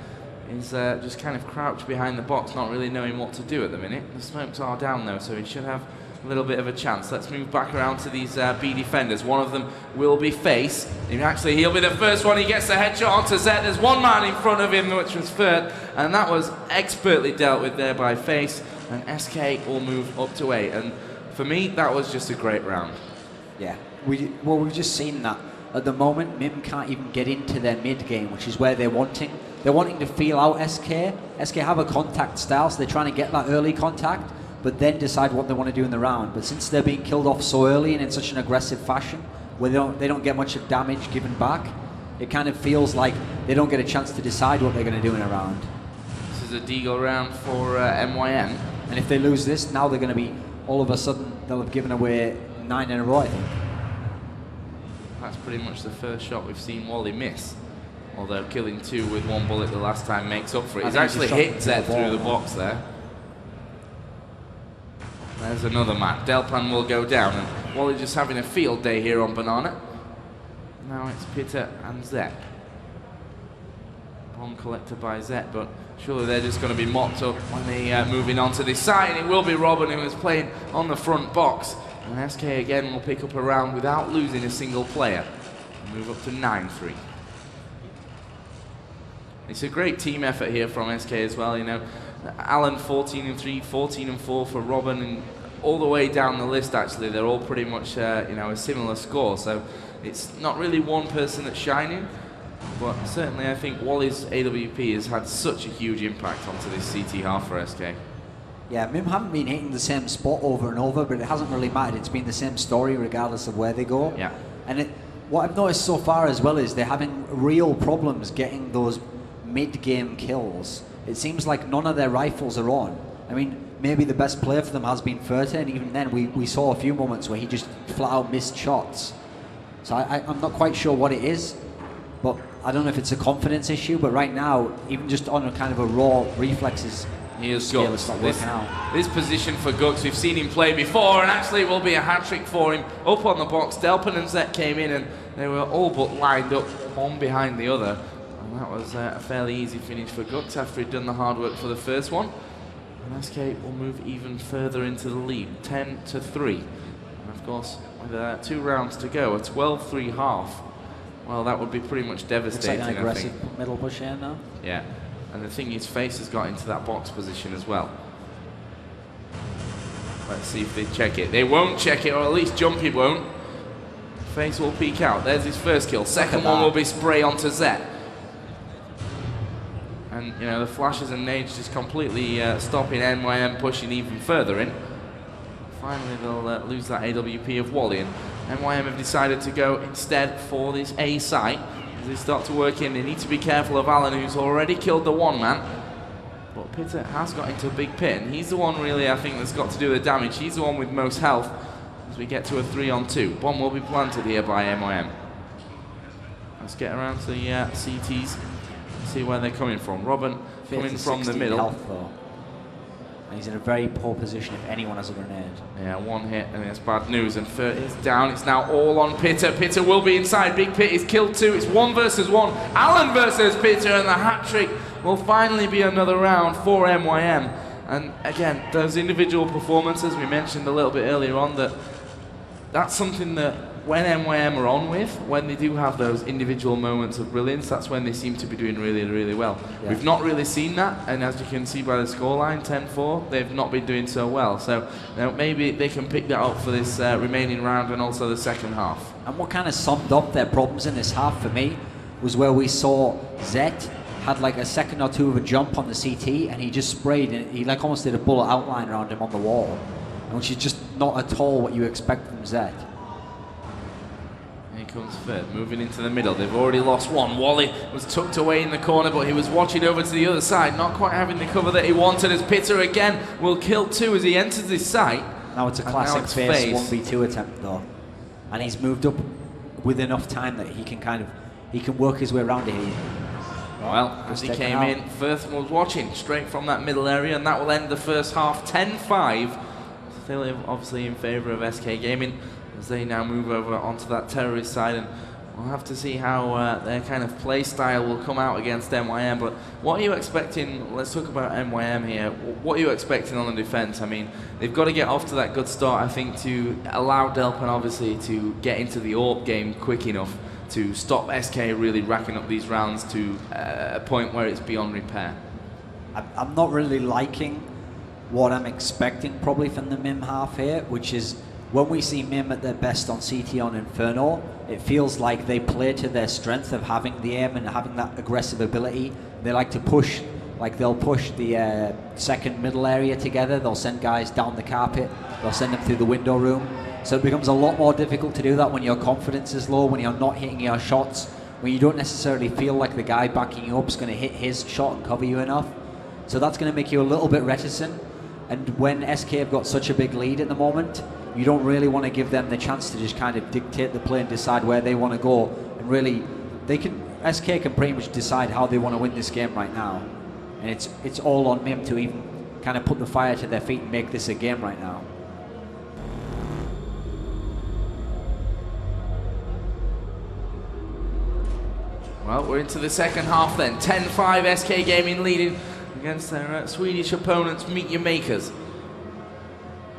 S1: is just kind of crouched behind the box, not really knowing what to do at the minute. The smokes are down though, so he should have a little bit of a chance. Let's move back around to these B defenders. One of them will be Face. And actually, he'll be the first one. He gets the headshot onto Zet. There's 1 man in front of him, which was Fert, and that was expertly dealt with there by Face. And SK will move up to 8. And for me, that was just a great round.
S2: Yeah, we've just seen that at the moment MYM can't even get into their mid game, which is where they're wanting. They're wanting to feel out SK. SK have a contact style, so they're trying to get that early contact, but then decide what they want to do in the round. But since they're being killed off so early and in such an aggressive fashion, where they don't get much of damage given back, it kind of feels like they don't get a chance to decide what they're going to do in a round.
S1: This is a deagle round for MYM.
S2: And if they lose this, now they're going to be, all of a sudden, they'll have given away 9 in a row, I think.
S1: That's pretty much the first shot we've seen Wally miss. Although killing 2 with 1 bullet the last time makes up for it. He's actually hit Zed through the box there. There's another man. Delpan will go down, and Wally just having a field day here on Banana. Now it's Pitta and Zet. Bomb collected by Zet, but surely they're just going to be mopped up when they moving on to this side, and it will be Robin who is playing on the front box. And SK again will pick up a round without losing a single player. And move up to 9-3. It's a great team effort here from SK as well, you know. Alan 14-3, 14-4 for Robin, and all the way down the list actually, they're all pretty much you know, a similar score. So it's not really one person that's shining. But certainly I think Wally's AWP has had such a huge impact onto this CT half for SK.
S2: Yeah, MYM haven't been hitting the same spot over and over, but it hasn't really mattered. It's been the same story regardless of where they go.
S1: Yeah.
S2: And what I've noticed so far as well is they're having real problems getting those mid-game kills. It seems like none of their rifles are on. I mean, maybe the best player for them has been Furta, and even then we saw a few moments where he just flat out missed shots. So I'm not quite sure what it is, but I don't know if it's a confidence issue, but right now, even just on a kind of a raw reflexes,
S1: Here's Gux. This position for Gux, we've seen him play before, and actually it will be a hat-trick for him. Up on the box, Delpin and Zet came in, and they were all but lined up, one behind the other. And that was a fairly easy finish for Gux after he'd done the hard work for the first one. And SK will move even further into the lead, 10-3. And of course, with 2 rounds to go, a 12-3 half. Well, that would be pretty much devastating,
S2: looks like an aggressive middle push here now.
S1: Yeah. And the thing is, Face has got into that box position as well. Let's see if they check it. They won't check it, or at least Jumpy won't. Face will peek out. There's his first kill. Second one will be spray onto Zet. And, you know, the flashes and nades just completely stopping MYM pushing even further in. Finally, they'll lose that AWP of Wally. And MYM have decided to go instead for this A site. As they start to work in, they need to be careful of Alan, who's already killed the one man. But Pitter has got into a big pit, and he's the one really, I think, that's got to do the damage. He's the one with most health as we get to a 3-on-2. Bomb will be planted here by MYM. Let's get around to the CTs, see where they're coming from. Robin coming from the middle.
S2: Health, though. And he's in a very poor position if anyone has a grenade.
S1: Yeah, one hit and it's bad news. And Furt is down. It's now all on Pitter. Pitter will be inside. Big Pit is killed too. It's 1 versus 1. Alan versus Pitter, and the hat trick will finally be another round for MYM. And again, those individual performances we mentioned a little bit earlier on, that's something that when MYM are on with, when they do have those individual moments of brilliance, that's when they seem to be doing really, really well. Yeah. We've not really seen that, and as you can see by the scoreline, 10-4, they've not been doing so well. So you know, maybe they can pick that up for this remaining round and also the second half.
S2: And what kind of summed up their problems in this half for me was where we saw Zet had like a second or two of a jump on the CT, and he just sprayed, and he like almost did a bullet outline around him on the wall, which is just not at all what you expect from Zet.
S1: Here comes Furt, moving into the middle. They've already lost one. Wally was tucked away in the corner, but he was watching over to the other side, not quite having the cover that he wanted, as Pitter again will kill 2 as he enters this site.
S2: Now it's a classic Face 1v2 attempt though. And he's moved up with enough time that he can work his way around it.
S1: Well, as he came in, Firth was watching straight from that middle area, and that will end the first half 10-5. Still obviously in favour of SK Gaming, as they now move over onto that terrorist side, and we'll have to see how their kind of play style will come out against MYM. But what are you expecting? Let's talk about MYM here. What are you expecting on the defense? I mean, they've got to get off to that good start, I think, to allow Delpin obviously to get into the AWP game quick enough to stop SK really racking up these rounds to a point where it's beyond repair.
S2: I'm not really liking what I'm expecting probably from the MYM half here, which is when we see MYM at their best on CT on Inferno, it feels like they play to their strength of having the aim and having that aggressive ability. They like to push, like they'll push the second middle area together, they'll send guys down the carpet, they'll send them through the window room. So it becomes a lot more difficult to do that when your confidence is low, when you're not hitting your shots, when you don't necessarily feel like the guy backing you up is going to hit his shot and cover you enough. So that's going to make you a little bit reticent. And when SK have got such a big lead at the moment, you don't really want to give them the chance to just kind of dictate the play and decide where they want to go. And really, SK can pretty much decide how they want to win this game right now. And it's all on MYM to even kind of put the fire to their feet and make this a game right now.
S1: Well, we're into the second half then. 10-5 SK Gaming leading against their Swedish opponents, Meet Your Makers.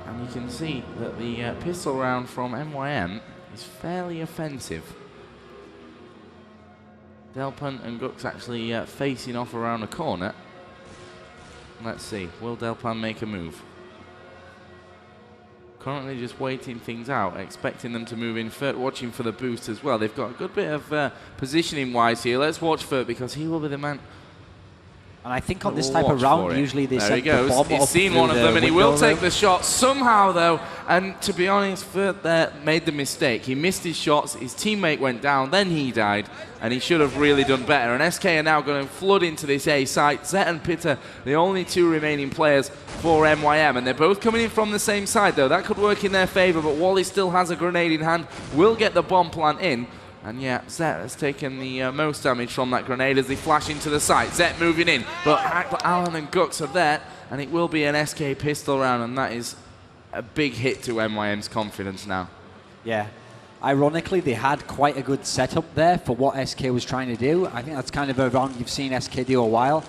S1: And you can see that the pistol round from MYM is fairly offensive. Delpin and Gux actually facing off around the corner. Let's see, will Delpin make a move? currently just waiting things out, expecting them to move in. Furt watching for the boost as well. They've got a good bit of positioning-wise here. Let's watch Furt because he will be the man.
S2: And I think on this type of round, usually they send the bomb up.
S1: He's seen one of them, and he will take the shot somehow, though. And to be honest, Furt there made the mistake. He missed his shots, his teammate went down, then he died, and he should have really done better. And SK are now going to flood into this A site. Zet and Pitta, the only two remaining players for MYM, and they're both coming in from the same side, though. That could work in their favor, but Wally still has a grenade in hand, will get the bomb plant in. And yeah, Zet has taken the most damage from that grenade as they flash into the site. Zet moving in, but Alan and Gux are there, and it will be an SK pistol round, and that is a big hit to MYM's confidence now.
S2: Yeah. Ironically, they had quite a good setup there for what SK was trying to do. I think that's kind of a round you've seen SK do a while.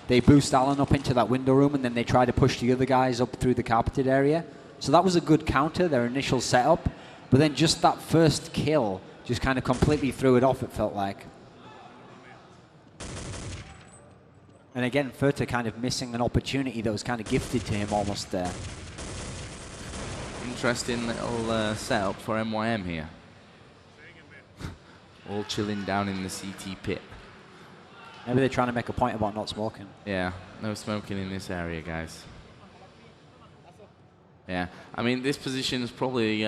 S2: They boost Alan up into that window room, and then they try to push the other guys up through the carpeted area. So that was a good counter, their initial setup. But then just that first kill just kind of completely threw it off, it felt like. And again, Furter kind of missing an opportunity that was kind of gifted to him almost there.
S1: Interesting little setup for MYM here. All chilling down in the CT pit.
S2: Maybe they're trying to make a point about not smoking.
S1: Yeah, no smoking in this area, guys. Yeah, I mean, this position is probably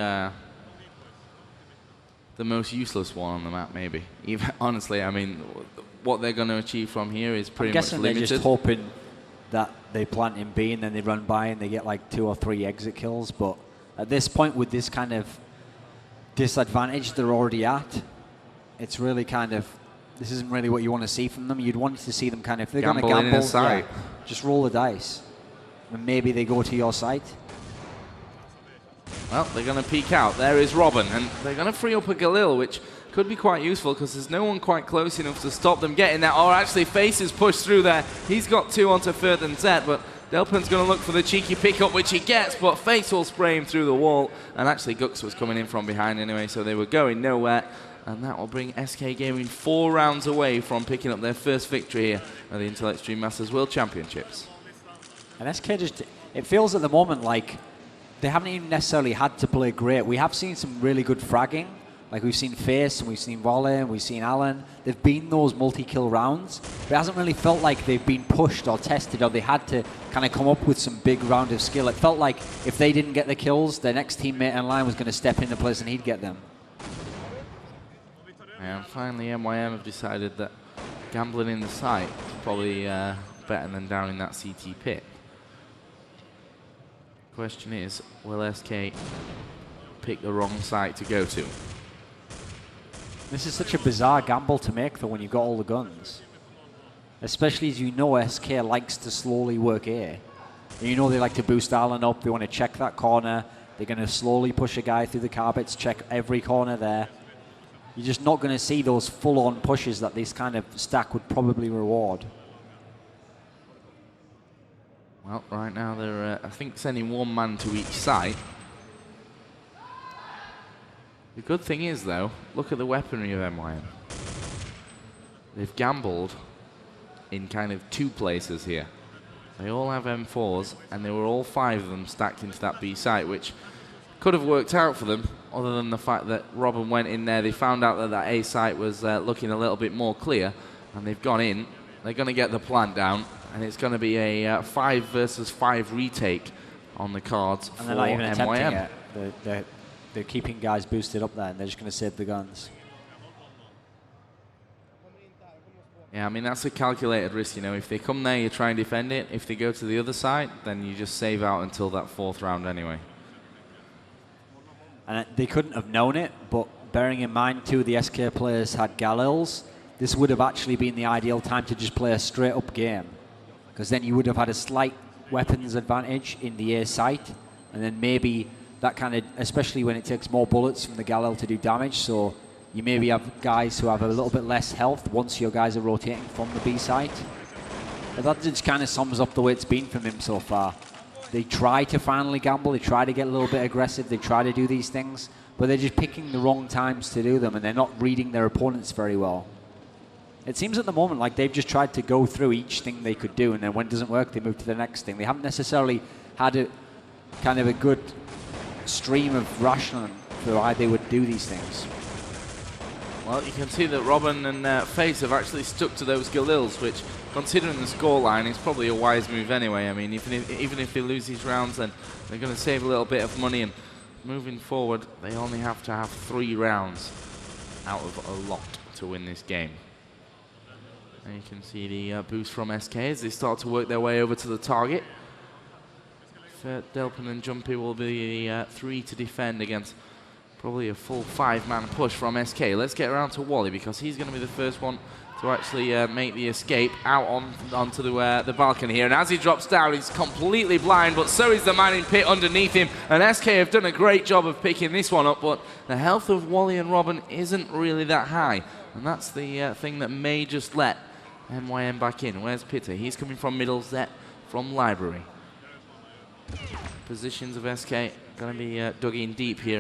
S1: the most useless one on the map, maybe. Even honestly, I mean, what they're going to achieve from here is pretty much limited.
S2: I'm guessing they're just hoping that they plant in B and then they run by and they get like 2 or 3 exit kills. But at this point, with this kind of disadvantage they're already at, it's really kind of, this isn't really what you want to see from them. You'd want to see them kind of, if they're going to gamble, yeah, just roll the dice. And maybe they go to your site.
S1: Well, they're going to peek out. There is Robin, and they're going to free up a Galil, which could be quite useful because there's no one quite close enough to stop them getting that. Or actually, Face is pushed through there. He's got 2 onto Furt and Zet, but Delpin's going to look for the cheeky pickup, which he gets, but Face will spray him through the wall. And actually, Gux was coming in from behind anyway, so they were going nowhere. And that will bring SK Gaming 4 rounds away from picking up their first victory here at the Intel Extreme Masters World Championships.
S2: And SK just, it feels at the moment like they haven't even necessarily had to play great. We have seen some really good fragging. Like we've seen Face, and we've seen Volley, and we've seen Alan. They've been those multi-kill rounds. But it hasn't really felt like they've been pushed or tested, or they had to kind of come up with some big round of skill. It felt like if they didn't get the kills, their next teammate in line was going to step into place and he'd get them.
S1: And finally, MYM have decided that gambling in the site is probably better than down in that CT pit. Question is, will SK pick the wrong site to go to?
S2: This is such a bizarre gamble to make, though, when you've got all the guns. Especially as you know SK likes to slowly work A. And you know they like to boost Alan up, they want to check that corner, they're going to slowly push a guy through the carpets, check every corner there. You're just not going to see those full-on pushes that this kind of stack would probably reward.
S1: Well, right now they're, I think, sending 1 man to each site. The good thing is, though, look at the weaponry of MYM. They've gambled in kind of 2 places here. They all have M4s, and they were all 5 of them stacked into that B site, which could have worked out for them, other than the fact that Robin went in there. They found out that that A site was looking a little bit more clear, and they've gone in. They're going to get the plant down, and it's going to be a 5 versus 5 retake on the cards for MYM.
S2: And they're not even attempting it. They're keeping guys boosted up there, and they're just going to save the guns.
S1: Yeah, I mean, that's a calculated risk, you know. If they come there, you try and defend it. If they go to the other side, then you just save out until that 4th round anyway.
S2: And they couldn't have known it, but bearing in mind 2 of the SK players had Galils, this would have actually been the ideal time to just play a straight-up game. Because then you would have had a slight weapons advantage in the A site, and then maybe that kind of, especially when it takes more bullets from the Galil to do damage, so you maybe have guys who have a little bit less health once your guys are rotating from the B site. But that just kind of sums up the way it's been from him so far. They try to finally gamble, they try to get a little bit aggressive, they try to do these things, but they're just picking the wrong times to do them, and they're not reading their opponents very well. It seems at the moment like they've just tried to go through each thing they could do, and then when it doesn't work, they move to the next thing. They haven't necessarily had a kind of a good stream of rationing for why they would do these things.
S1: Well, you can see that Robin and Face have actually stuck to those Galils, which, considering the scoreline, is probably a wise move anyway. I mean, even if they lose these rounds, then they're going to save a little bit of money, and moving forward, they only have to have 3 rounds out of a lot to win this game. And you can see the boost from SK as they start to work their way over to the target. Delpin and Jumpy will be the 3 to defend against probably a full 5-man push from SK. Let's get around to Wally, because he's going to be the first one to actually make the escape out onto the balcony here. And as he drops down, he's completely blind, but so is the man in pit underneath him. And SK have done a great job of picking this one up, but the health of Wally and Robin isn't really that high. And that's the thing that may just let MYM back in. Where's Pitter? He's coming from middle, Zet from library. Positions of SK going to be dug in deep here.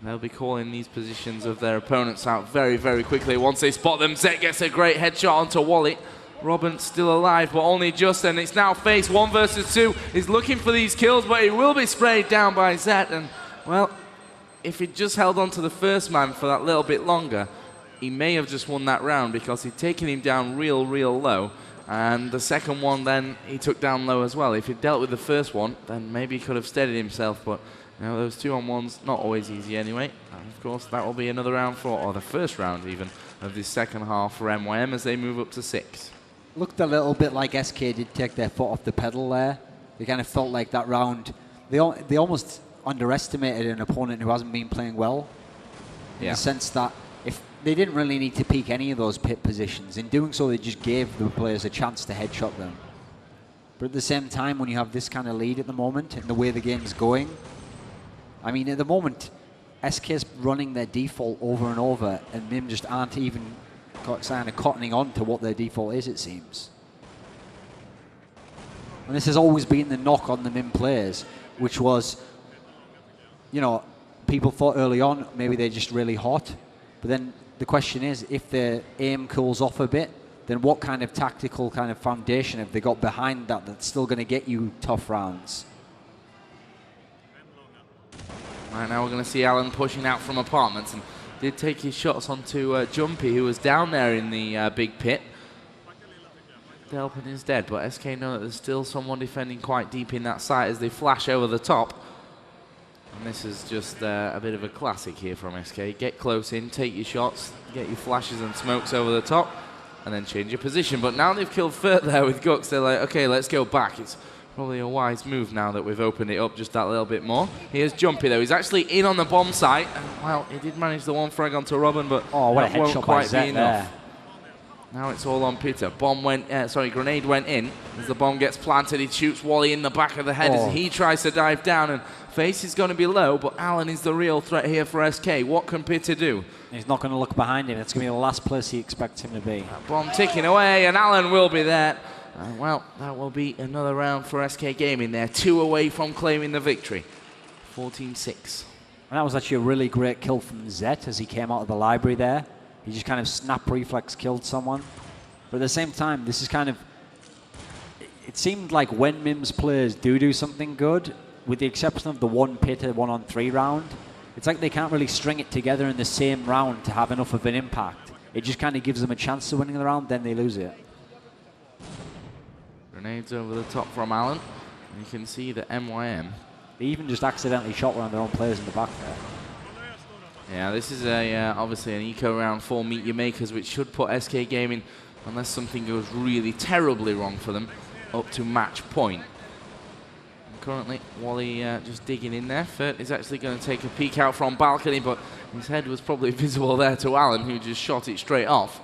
S1: And they'll be calling these positions of their opponents out very, very quickly. Once they spot them, Zet gets a great headshot onto Wally. Robin still alive, but only just, and it's now Face 1 versus 2. He's looking for these kills, but he will be sprayed down by Zet. And, well, if he'd just held on to the first man for that little bit longer, he may have just won that round, because he'd taken him down real, real low. And the second one, then, he took down low as well. If he'd dealt with the first one, then maybe he could have steadied himself, but you know, those 2-on-1s, not always easy anyway. And of course, that will be another round or the first round even, of this second half for MYM as they move up to 6.
S2: Looked a little bit like SK did take their foot off the pedal there. They kind of felt like that round, they almost underestimated an opponent who hasn't been playing well. In the sense that if they didn't really need to peak any of those pit positions. In doing so, they just gave the players a chance to headshot them. But at the same time, when you have this kind of lead at the moment and the way the game's going, I mean, at the moment, SK's running their default over and over, and MYM just aren't even kind of cottoning on to what their default is, it seems. And this has always been the knock on the MYM players, which was, you know, people thought early on maybe they're just really hot. But then the question is, if their aim cools off a bit, then what kind of tactical kind of foundation have they got behind that that's still going to get you tough rounds?
S1: Right now we're going to see Alan pushing out from apartments, and did take his shots onto Jumpy, who was down there in the big pit. Delpin is dead, but SK know that there's still someone defending quite deep in that site as they flash over the top. And this is just a bit of a classic here from SK. Get close in, take your shots, get your flashes and smokes over the top, and then change your position. But now they've killed Furt there with Gux, they're like, okay, let's go back. It's probably a wise move now that we've opened it up just that little bit more. Here's Jumpy though. He's actually in on the bomb site. And, well, he did manage the one frag onto Robin, but
S2: what
S1: that won't quite be enough.
S2: There.
S1: Now it's all on Peter. Grenade went in. As the bomb gets planted, he shoots Wally in the back of the head as he tries to dive down. And Face is going to be low, but Alan is the real threat here for SK. What can Peter do?
S2: He's not going to look behind him. It's going to be the last place he expects him to be.
S1: Bomb ticking away, and Alan will be there. Well, that will be another round for SK Gaming there. 2 away from claiming the victory. 14-6.
S2: And that was actually a really great kill from Zet as he came out of the library there. He just kind of snap reflex killed someone. But at the same time, this is kind of... It seemed like when MYM's players do something good, with the exception of the one Pitter 1-on-3 round, it's like they can't really string it together in the same round to have enough of an impact. It just kind of gives them a chance of winning the round, then they lose it.
S1: Grenades over the top from Alan. And you can see that MYM...
S2: They even just accidentally shot one of their own players in the back there.
S1: Yeah, this is obviously an eco round for Meet Your Makers, which should put SK Gaming, unless something goes really terribly wrong for them, up to match point. And currently, Wally just digging in there. Furt is actually going to take a peek out from balcony, but his head was probably visible there to Alan, who just shot it straight off.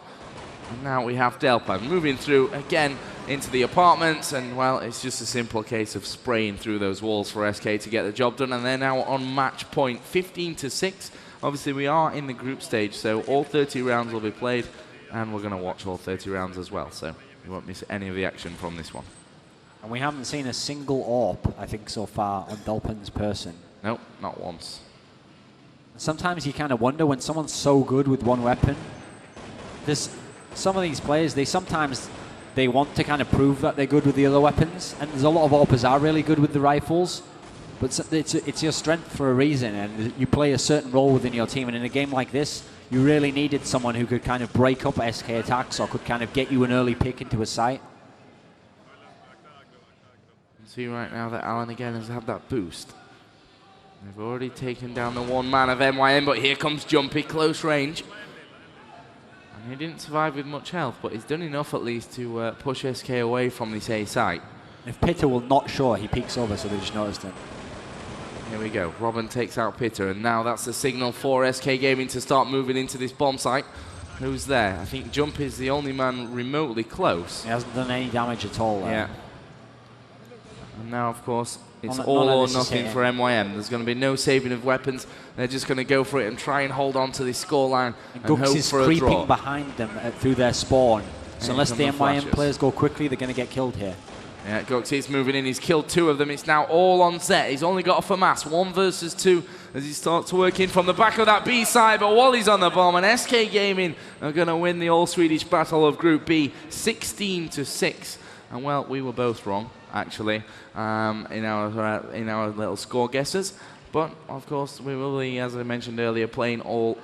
S1: And now we have Delpan moving through again into the apartments, and well, it's just a simple case of spraying through those walls for SK to get the job done, and they're now on match point, 15-6. Obviously, we are in the group stage, so all 30 rounds will be played, and we're going to watch all 30 rounds as well, so you won't miss any of the action from this one.
S2: And we haven't seen a single AWP, I think, so far on Delpin's person.
S1: Nope, not once.
S2: Sometimes you kind of wonder when someone's so good with one weapon. Some of these players, they want to kind of prove that they're good with the other weapons, and there's a lot of AWPers are really good with the rifles, But it's your strength for a reason, and you play a certain role within your team. And in a game like this, you really needed someone who could kind of break up SK attacks or could kind of get you an early pick into a site.
S1: See right now that Alan again has had that boost. They've already taken down the one man of MYM, but here comes Jumpy, close range. And he didn't survive with much health, but he's done enough at least to push SK away from this A site.
S2: If Pitter will not show, he peeks over, so they just noticed him.
S1: Here we go. Robin takes out Pitter, and now that's the signal for SK Gaming to start moving into this bomb site. Who's there? I think Jumpy's the only man remotely close.
S2: He hasn't done any damage at all.
S1: Yeah. And now, of course, it's all or nothing for MYM. There's going to be no saving of weapons. They're just going to go for it and try and hold on to this scoreline and hope
S2: Gux is
S1: for a
S2: creeping
S1: draw.
S2: behind them through their spawn. So unless the MYM players go quickly, they're going to get killed here.
S1: Yeah, Gux is moving in. He's killed 2 of them. It's now all on Zet. He's only got a FAMAS, 1 versus 2, as he starts to work in from the back of that B side. But Wally's on the bomb, and SK Gaming are going to win the all-Swedish battle of Group B, 16-6. And well, we were both wrong, actually, in our little score guesses. But of course, we will be, as I mentioned earlier, playing all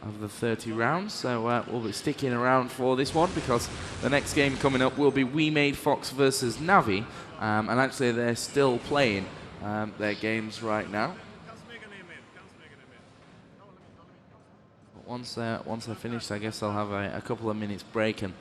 S1: of the 30 rounds. So we'll be sticking around for this one because the next game coming up will be We Made Fox versus Navi. And actually, they're still playing their games right now. But once they're finished, I guess they'll have a couple of minutes break and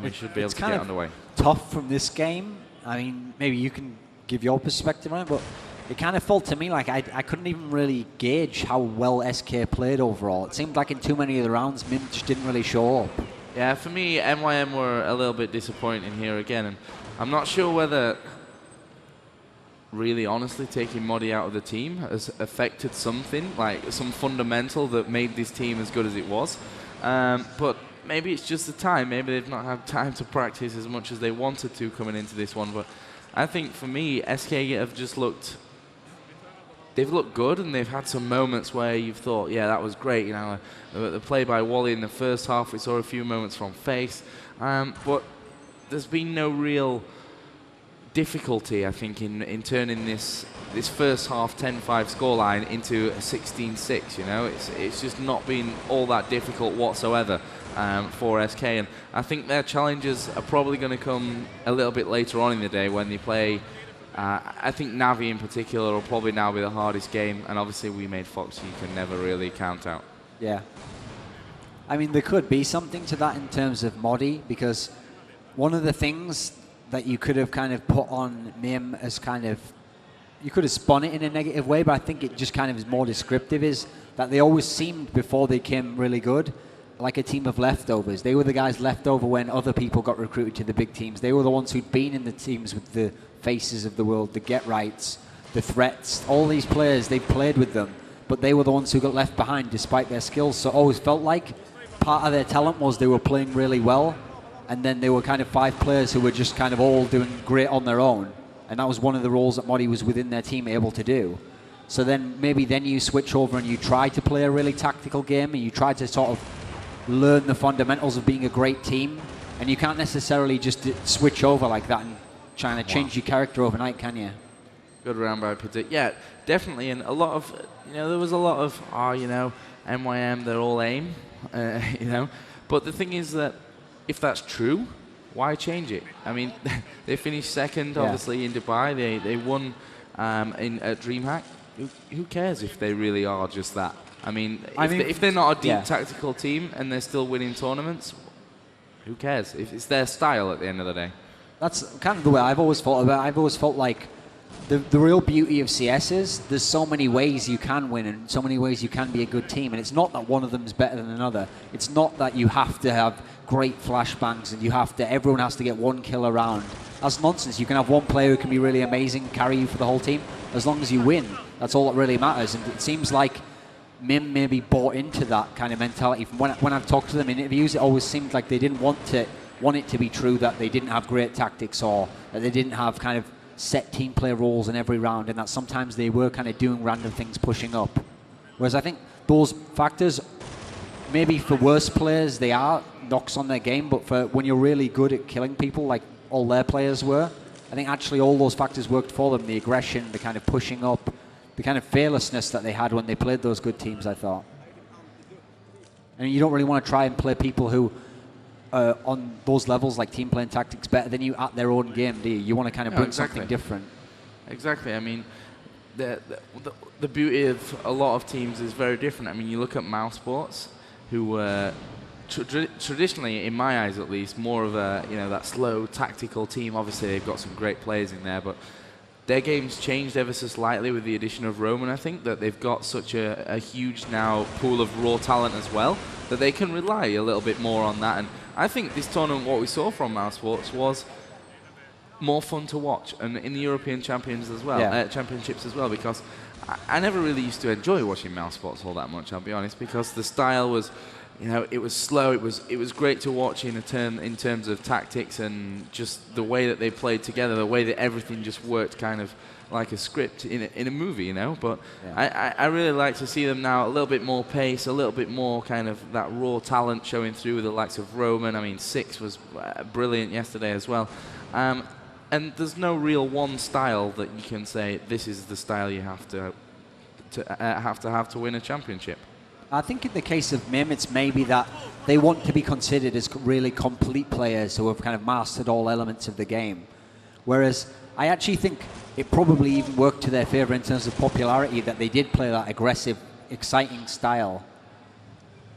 S1: we should be able to get underway.
S2: Tough from this game. I mean, maybe you can give your perspective on it, but it kind of felt to me like I couldn't even really gauge how well SK played overall. It seemed like in too many of the rounds, MYM just didn't really show up.
S1: Yeah, for me, MYM were a little bit disappointing here again, and I'm not sure whether really honestly taking Modi out of the team has affected something, like some fundamental that made this team as good as it was. But maybe it's just the time. Maybe they've not had time to practice as much as they wanted to coming into this one. But I think for me, SK have just looked... They've looked good, and they've had some moments where you've thought, yeah, that was great. You know, the play by Wally in the first half, we saw a few moments from Face. But there's been no real difficulty, I think, in turning this first half 10-5 scoreline into a 16-6. You know, it's just not been all that difficult whatsoever for SK, and I think their challenges are probably going to come a little bit later on in the day when they play. I think Navi in particular will probably now be the hardest game, and obviously We Made Fox you can never really count out.
S2: Yeah. I mean, there could be something to that in terms of Modi, because one of the things that you could have kind of put on MYM as kind of, you could have spun it in a negative way, but I think it just kind of is more descriptive, is that they always seemed, before they came really good, like a team of leftovers. They were the guys left over when other people got recruited to the big teams. They were the ones who'd been in the teams with the Faces of the world, the Get Rights, the Threats. All these players, they played with them, but they were the ones who got left behind despite their skills. So it always felt like part of their talent was they were playing really well, and then they were kind of 5 players who were just kind of all doing great on their own. And that was one of the roles that Modi was within their team able to do. So then maybe then you switch over and you try to play a really tactical game, and you try to sort of learn the fundamentals of being a great team, and you can't necessarily just switch over like that and trying to change your character overnight, can you?
S1: Good round by Pitter. Yeah, definitely, and a lot of, there was a lot of, MYM, they're all AIM, but the thing is that if that's true, why change it? I mean, they finished second, obviously, in Dubai. They won at DreamHack. Who cares if they really are just that? I mean, if they're not a deep tactical team and they're still winning tournaments, who cares? If it's their style at the end of the day.
S2: That's kind of the way I've always thought about it. I've always felt like the real beauty of CS is there's so many ways you can win and so many ways you can be a good team. And it's not that one of them is better than another. It's not that you have to have great flashbangs and everyone has to get 1 kill a round. That's nonsense. You can have one player who can be really amazing, carry you for the whole team. As long as you win, that's all that really matters. And it seems like MYM maybe bought into that kind of mentality. From when I've talked to them in interviews, it always seemed like they didn't want it to be true that they didn't have great tactics or that they didn't have kind of set team play roles in every round, and that sometimes they were kind of doing random things pushing up. Whereas I think those factors, maybe for worse players, they are knocks on their game, but for when you're really good at killing people like all their players were, I think actually all those factors worked for them. The aggression, the kind of pushing up, the kind of fearlessness that they had when they played those good teams, I thought. And you don't really want to try and play people who on those levels, like team playing tactics, better than you at their own game, do you? You want to kind of bring something different.
S1: Exactly. I mean, the beauty of a lot of teams is very different. I mean, you look at mouse sports, who traditionally, in my eyes at least, more of a that slow tactical team. Obviously, they've got some great players in there, but their game's changed ever so slightly with the addition of Roman. I think that they've got such a huge now pool of raw talent as well that they can rely a little bit more on that. And I think this tournament, what we saw from mouse sports was more fun to watch, and in the European championships as well, because I never really used to enjoy watching mouse sports all that much, I'll be honest, because the style was, it was slow. It was great to watch in terms of tactics and just the way that they played together, the way that everything just worked kind of like a script in a movie, But I really like to see them now a little bit more pace, a little bit more kind of that raw talent showing through with the likes of Roman. I mean, Six was brilliant yesterday as well. And there's no real one style that you can say this is the style you have to win a championship.
S2: I think in the case of MYM, it's maybe that they want to be considered as really complete players who have kind of mastered all elements of the game. Whereas I actually think it probably even worked to their favor in terms of popularity that they did play that aggressive, exciting style.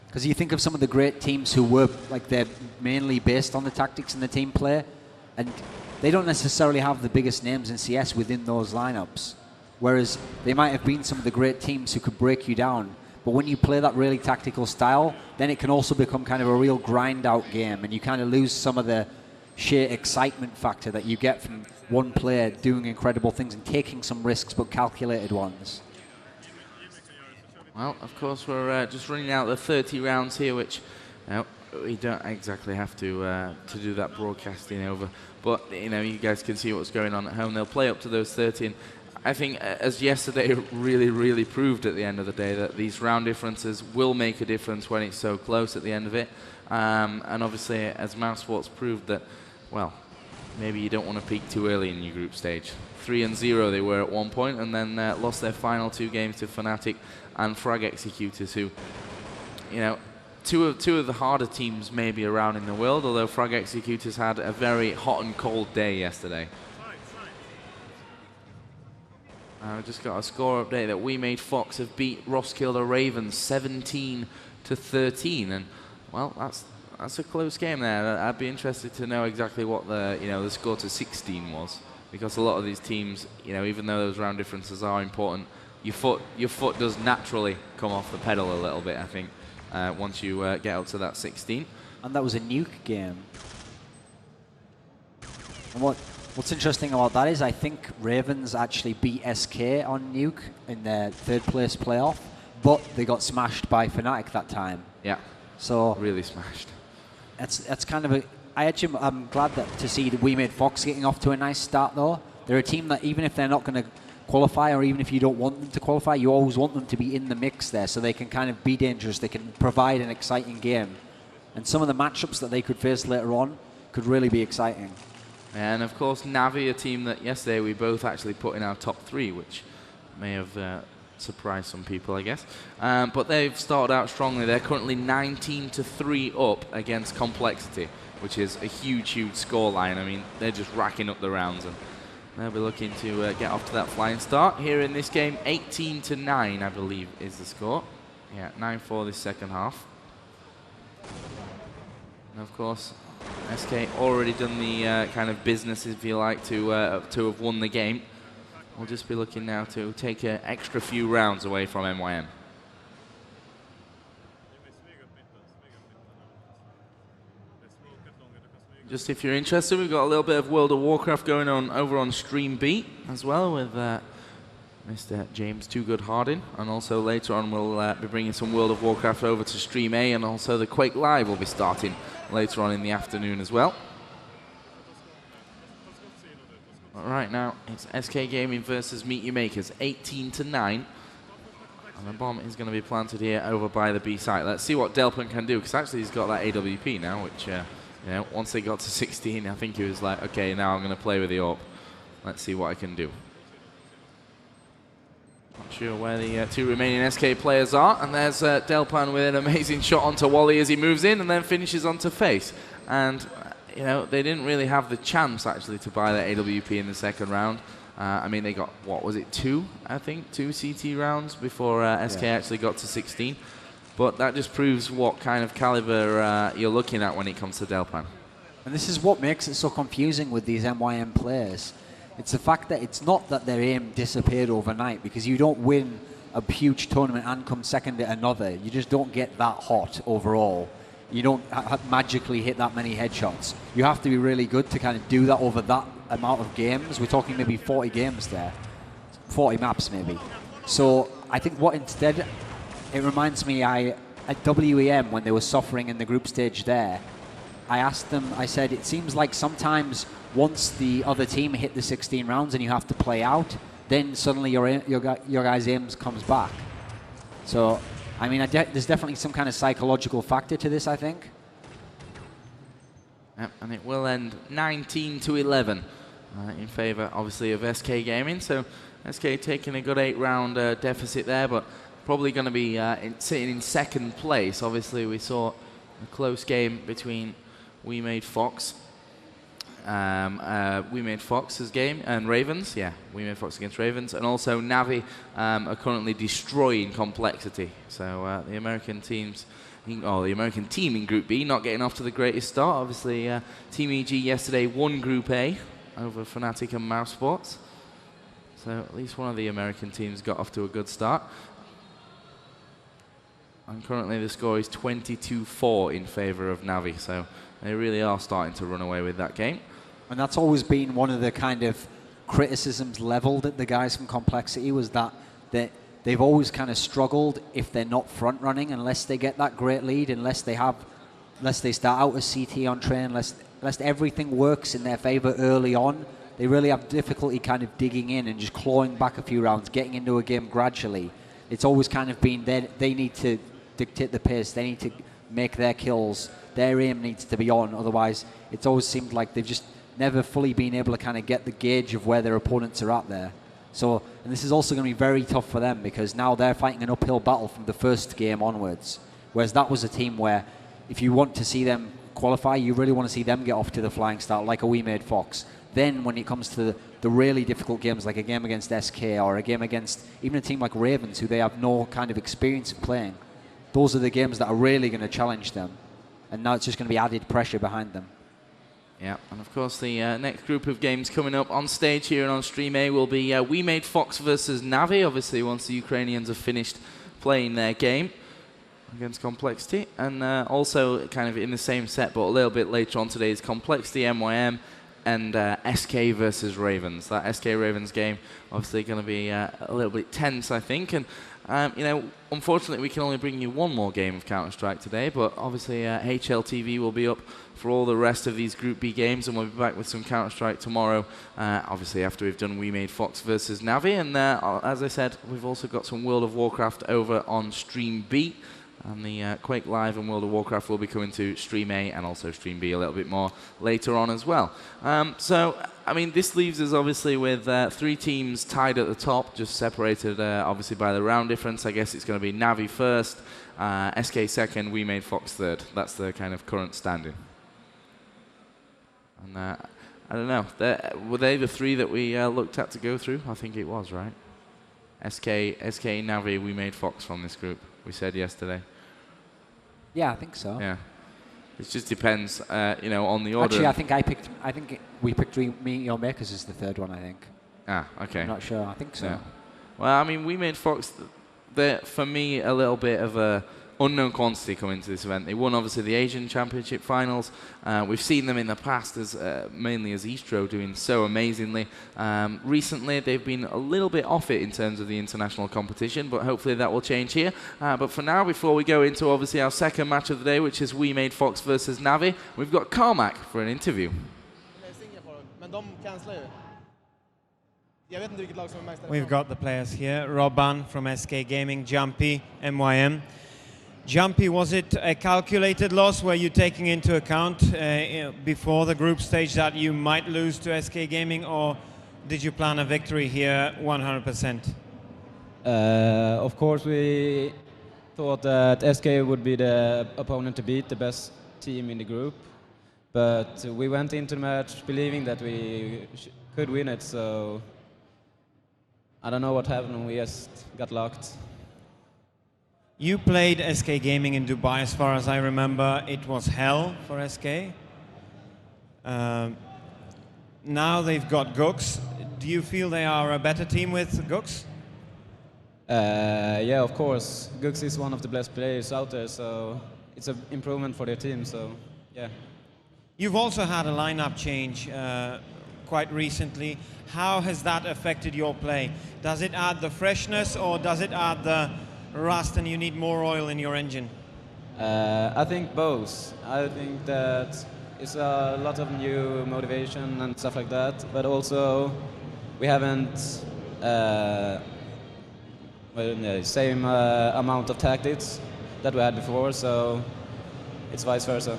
S2: Because you think of some of the great teams who were, like, they're mainly based on the tactics and the team play, and they don't necessarily have the biggest names in CS within those lineups. Whereas they might have been some of the great teams who could break you down. But when you play that really tactical style, then it can also become kind of a real grind-out game, and you kind of lose some of the sheer excitement factor that you get from one player doing incredible things and taking some risks, but calculated ones.
S1: Well, of course, we're just running out the 30 rounds here, which we don't exactly have to do that broadcasting over. But you guys can see what's going on at home. They'll play up to those 30. And I think, as yesterday really, really proved at the end of the day, that these round differences will make a difference when it's so close at the end of it. And obviously, as Mouse Sports proved that, well, maybe you don't want to peak too early in your group stage. 3-0 they were at one point, and then lost their final two games to Fnatic and Frag Executors, who, two of the harder teams maybe around in the world, although Frag Executors had a very hot and cold day yesterday. I just got a score update that We Made Fox have beat Roskilde Ravens 17-13, and well, that's a close game there. I'd be interested to know exactly what the score to 16 was, because a lot of these teams, even though those round differences are important, your foot does naturally come off the pedal a little bit, I think, once you get up to that 16.
S2: And that was a nuke game. And what's interesting about that is I think Ravens actually beat SK on nuke in their third place playoff, but they got smashed by Fnatic that time.
S1: Yeah.
S2: So
S1: really smashed.
S2: That's kind of I'm glad to see that We Made Fox getting off to a nice start though. They're a team that even if they're not going to qualify, or even if you don't want them to qualify, you always want them to be in the mix there, so they can kind of be dangerous. They can provide an exciting game, and some of the matchups that they could face later on could really be exciting.
S1: And of course, Navi, a team that yesterday we both actually put in our top 3, which may have surprised some people, I guess. But they've started out strongly. They're currently 19-3 up against Complexity, which is a huge scoreline. I mean, they're just racking up the rounds, and they'll be looking to get off to that flying start. Here in this game, 18-9, I believe, is the score. Yeah, 9-4 this second half. And of course, SK already done the kind of business, if you like, to have won the game. We'll just be looking now to take an extra few rounds away from MYM. Just if you're interested, we've got a little bit of World of Warcraft going on over on Stream B as well with Mr. James Too Good Hardin, and also later on we'll be bringing some World of Warcraft over to Stream A, and also the Quake Live will be starting later on in the afternoon as well. Right now, it's SK Gaming versus Meet Your Makers, 18-9. And the bomb is going to be planted here over by the B site. Let's see what Delpin can do, because actually he's got that AWP now, which, once they got to 16, I think he was like, okay, now I'm going to play with the AWP. let's see what I can do. Not sure where the two remaining SK players are, and there's Delpan with an amazing shot onto Wally as he moves in and then finishes onto Face. And you know, they didn't really have the chance actually to buy their AWP in the second round. I mean, they got, what was it, two CT rounds before SK actually got to 16. But that just proves what kind of caliber you're looking at when it comes to Delpan.
S2: And this is what makes it so confusing with these MYM players. It's the fact that it's not that their aim disappeared overnight, because you don't win a huge tournament and come second at another. You just don't get that hot overall. You don't magically hit that many headshots. You have to be really good to kind of do that over that amount of games. We're talking maybe 40 games there, 40 maps maybe. So I think what instead, it reminds me, at WEM when they were suffering in the group stage there, I asked them, I said, it seems like sometimes once the other team hit the 16 rounds and you have to play out, then suddenly your guy's aims comes back. So, I mean, there's definitely some kind of psychological factor to this, I think.
S1: Yep, and it will end 19-11 in favor, obviously, of SK Gaming. So SK taking a good 8-round deficit there, but probably going to be sitting in second place. Obviously, we saw a close game between We Made Fox. We Made Fox's game and Ravens, We Made Fox against Ravens, and also Navi are currently destroying Complexity. So the American teams, the American team in Group B not getting off to the greatest start. Obviously, Team EG yesterday won Group A over Fnatic and Mouse Sports. So at least one of the American teams got off to a good start. And currently the score is 22-4 in favor of Navi. So they really are starting to run away with that game.
S2: And that's always been one of the kind of criticisms leveled at the guys from Complexity, was that they've always kind of struggled if they're not front running, unless they get that great lead, unless they start out as CT on train, unless everything works in their favor early on. They really have difficulty kind of digging in and just clawing back a few rounds, getting into a game gradually. It's always kind of been they need to dictate the pace, they need to make their kills, their aim needs to be on, otherwise it's always seemed like they've just never fully been able to kind of get the gauge of where their opponents are at there. So, and this is also going to be very tough for them, because now they're fighting an uphill battle from the first game onwards, whereas that was a team where if you want to see them qualify, you really want to see them get off to the flying start like a We Made Fox. Then when it comes to the really difficult games, like a game against SK or a game against even a team like Ravens, who they have no kind of experience in playing, those are the games that are really going to challenge them. And now it's just going to be added pressure behind them.
S1: Yeah, and of course the next group of games coming up on stage here and on Stream A will be We Made Fox versus Navi, obviously once the Ukrainians have finished playing their game against Complexity. And also kind of in the same set, but a little bit later on today, is Complexity, MYM, and SK versus Ravens. That SK Ravens game obviously going to be a little bit tense, I think. And you know, unfortunately, we can only bring you one more game of Counter-Strike today, but obviously HLTV will be up for all the rest of these Group B games, and we'll be back with some Counter-Strike tomorrow, obviously after we've done We Made Fox versus Navi. And as I said, we've also got some World of Warcraft over on Stream B, and the Quake Live and World of Warcraft will be coming to Stream A and also Stream B a little bit more later on as well. So, I mean, this leaves us obviously with 3 teams tied at the top, just separated obviously by the round difference. I guess it's going to be Navi first, SK second, We Made Fox third. That's the kind of current standing. And I don't know, were they the 3 that we looked at to go through? I think it was, right? SK, Navi, We Made Fox from this group, we said yesterday.
S2: Yeah, I think so.
S1: Yeah, it just depends, you know, on the order.
S2: Actually, I think we picked Me Your Makers as the third one. I think.
S1: Ah, okay.
S2: I'm not sure. I think so.
S1: Yeah. Well, I mean, We Made Fox. They're, for me, a little bit of a unknown quantity coming to this event. They won obviously the Asian Championship finals. We've seen them in the past as mainly as Eastro doing so amazingly. Recently they've been a little bit off it in terms of the international competition, but hopefully that will change here. But for now, before we go into obviously our second match of the day, which is We Made Fox versus Navi, we've got Carmack for an interview.
S3: We've got the players here. Robban from SK Gaming, Jumpy, MYM. Jumpy, was it a calculated loss? Were you taking into account before the group stage that you might lose to SK Gaming, or did you plan a victory here 100%?
S4: Of course, we thought that SK would be the opponent to beat, the best team in the group. But we went into the match believing that we could win it, so I don't know what happened, we just got locked.
S3: You played SK Gaming in Dubai, as far as I remember. It was hell for SK. Now they've got Gux. Do you feel they are a better team with Gux?
S4: Yeah, of course. Gux is one of the best players out there, so it's an improvement for their team, so yeah.
S3: You've also had a lineup change quite recently. How has that affected your play? Does it add the freshness or does it add the rust and you need more oil in your engine?
S4: I think both. I think that it's a lot of new motivation and stuff like that, but also we haven't same amount of tactics that we had before, so it's vice versa.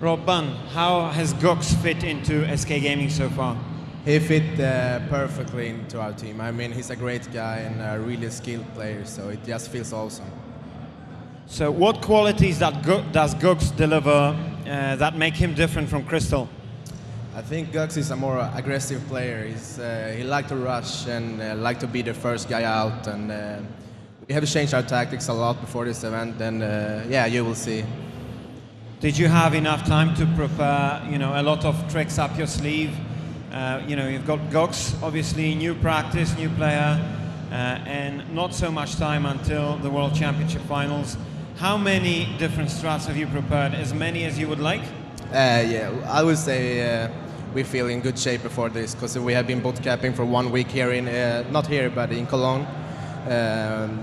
S3: Robban, how has Gux fit into SK Gaming so far?
S5: He fit perfectly into our team. I mean, he's a great guy and a really skilled player, so it just feels awesome.
S3: So what qualities does Gux deliver that make him different from Crystal?
S5: I think Gux is a more aggressive player. He likes to rush and like to be the first guy out. And we have changed our tactics a lot before this event, and yeah, you will see.
S3: Did you have enough time to prepare, a lot of tricks up your sleeve? You've got Gux, obviously new practice, new player, and not so much time until the World Championship Finals. How many different strats have you prepared? As many as you would like?
S5: Yeah, I would say we feel in good shape before this, because we have been boot camping for 1 week here in, not here, but in Cologne.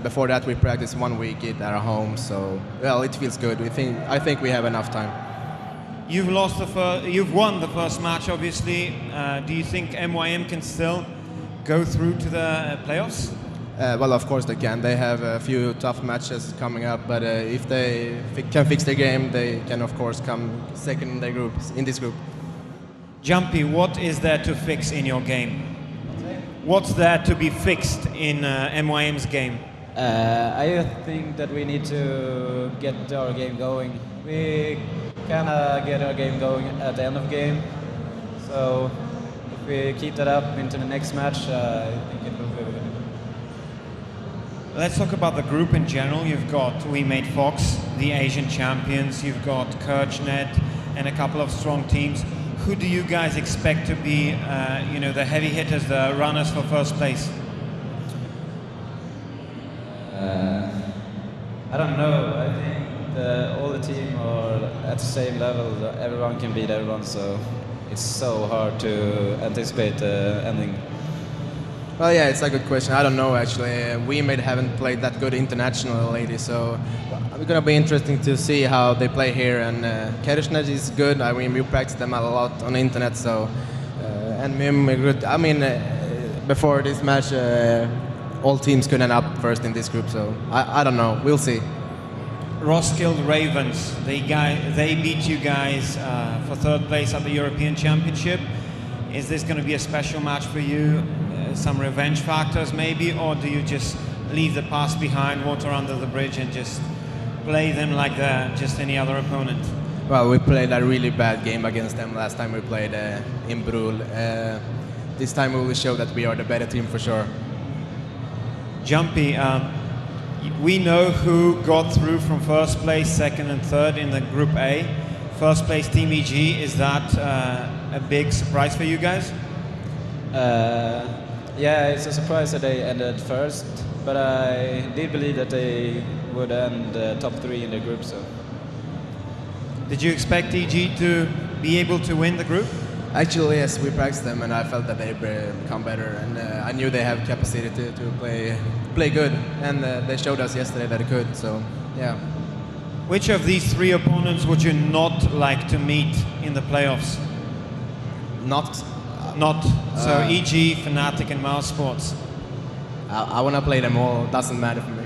S5: Before that, we practiced 1 week at our home, so well, it feels good. I think we have enough time.
S3: You've won the first match, obviously. Do you think MYM can still go through to the playoffs?
S5: Well, of course they can. They have a few tough matches coming up, but if they can fix their game, they can of course come second in their group, in this group.
S3: Jumpy, what is there to fix in your game? What's there to be fixed in MYM's game?
S4: I think that we need to get our game going. We kind of get our game going at the end of the game. So if we keep that up into the next match, I think it will be good.
S3: Let's talk about the group in general. You've got We Made Fox, the Asian champions. You've got Kirchnet and a couple of strong teams. Who do you guys expect to be, the heavy hitters, the runners for first place?
S4: I don't know. I think all the team are at the same level. Everyone can beat everyone, so it's so hard to anticipate the ending.
S5: Well, yeah, it's a good question. I don't know, actually. We haven't played that good international lately, so it's going to be interesting to see how they play here. And Kirchnet is good. I mean, we practice them a lot on the internet, so and MYM are good. I mean, before this match, all teams could end up first in this group, so I don't know. We'll see.
S3: Roskilde Ravens, they beat you guys for third place at the European Championship. Is this going to be a special match for you? Some revenge factors maybe, or do you just leave the past behind, water under the bridge, and just play them like just any other opponent?
S5: Well, we played a really bad game against them last time we played in Brul. This time we will show that we are the better team for sure.
S3: Jumpy, we know who got through from first place, second and third in the Group A. First place Team EG, is that a big surprise for you guys?
S4: Yeah, it's a surprise that they ended first, but I did believe that they would end top 3 in the group. So,
S3: did you expect EG to be able to win the group?
S5: Actually, yes, we practiced them, and I felt that they become better, and I knew they have capacity to play good, and they showed us yesterday that they could. So, yeah.
S3: Which of these 3 opponents would you not like to meet in the playoffs? So EG, Fnatic and Mouse Sports.
S5: I want to play them all. Doesn't matter for me.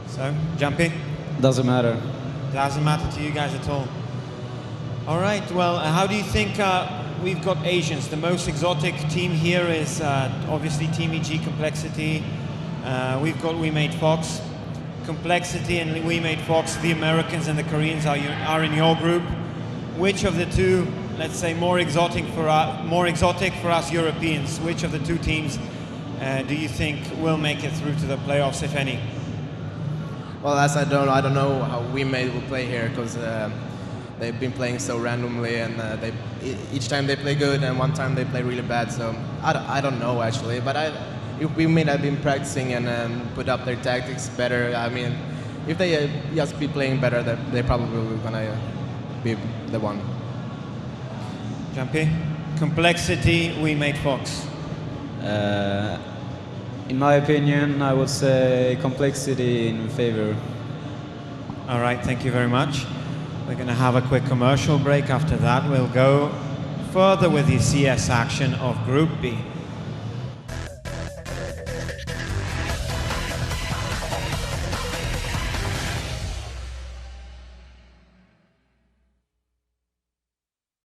S3: So, Jumpy?
S4: Doesn't matter.
S3: Doesn't matter to you guys at all. All right. Well, how do you think we've got Asians. The most exotic team here is obviously Team EG Complexity. We've got We Made Fox. Complexity and We Made Fox, the Americans and the Koreans are in your group. Which of the two, let's say, more exotic for us Europeans, which of the two teams do you think will make it through to the playoffs, if any?
S5: Well, as I don't know how We Made will play here, because they've been playing so randomly, and each time they play good, and one time they play really bad. So I don't know actually, but if We Made have been practicing and put up their tactics better, I mean, if they just be playing better, they probably will gonna be the one.
S3: Jumpy? Complexity, We Made Fox.
S4: In my opinion, I would say Complexity in favor.
S3: All right, thank you very much. We're going to have a quick commercial break. After that, we'll go further with the CS action of Group B.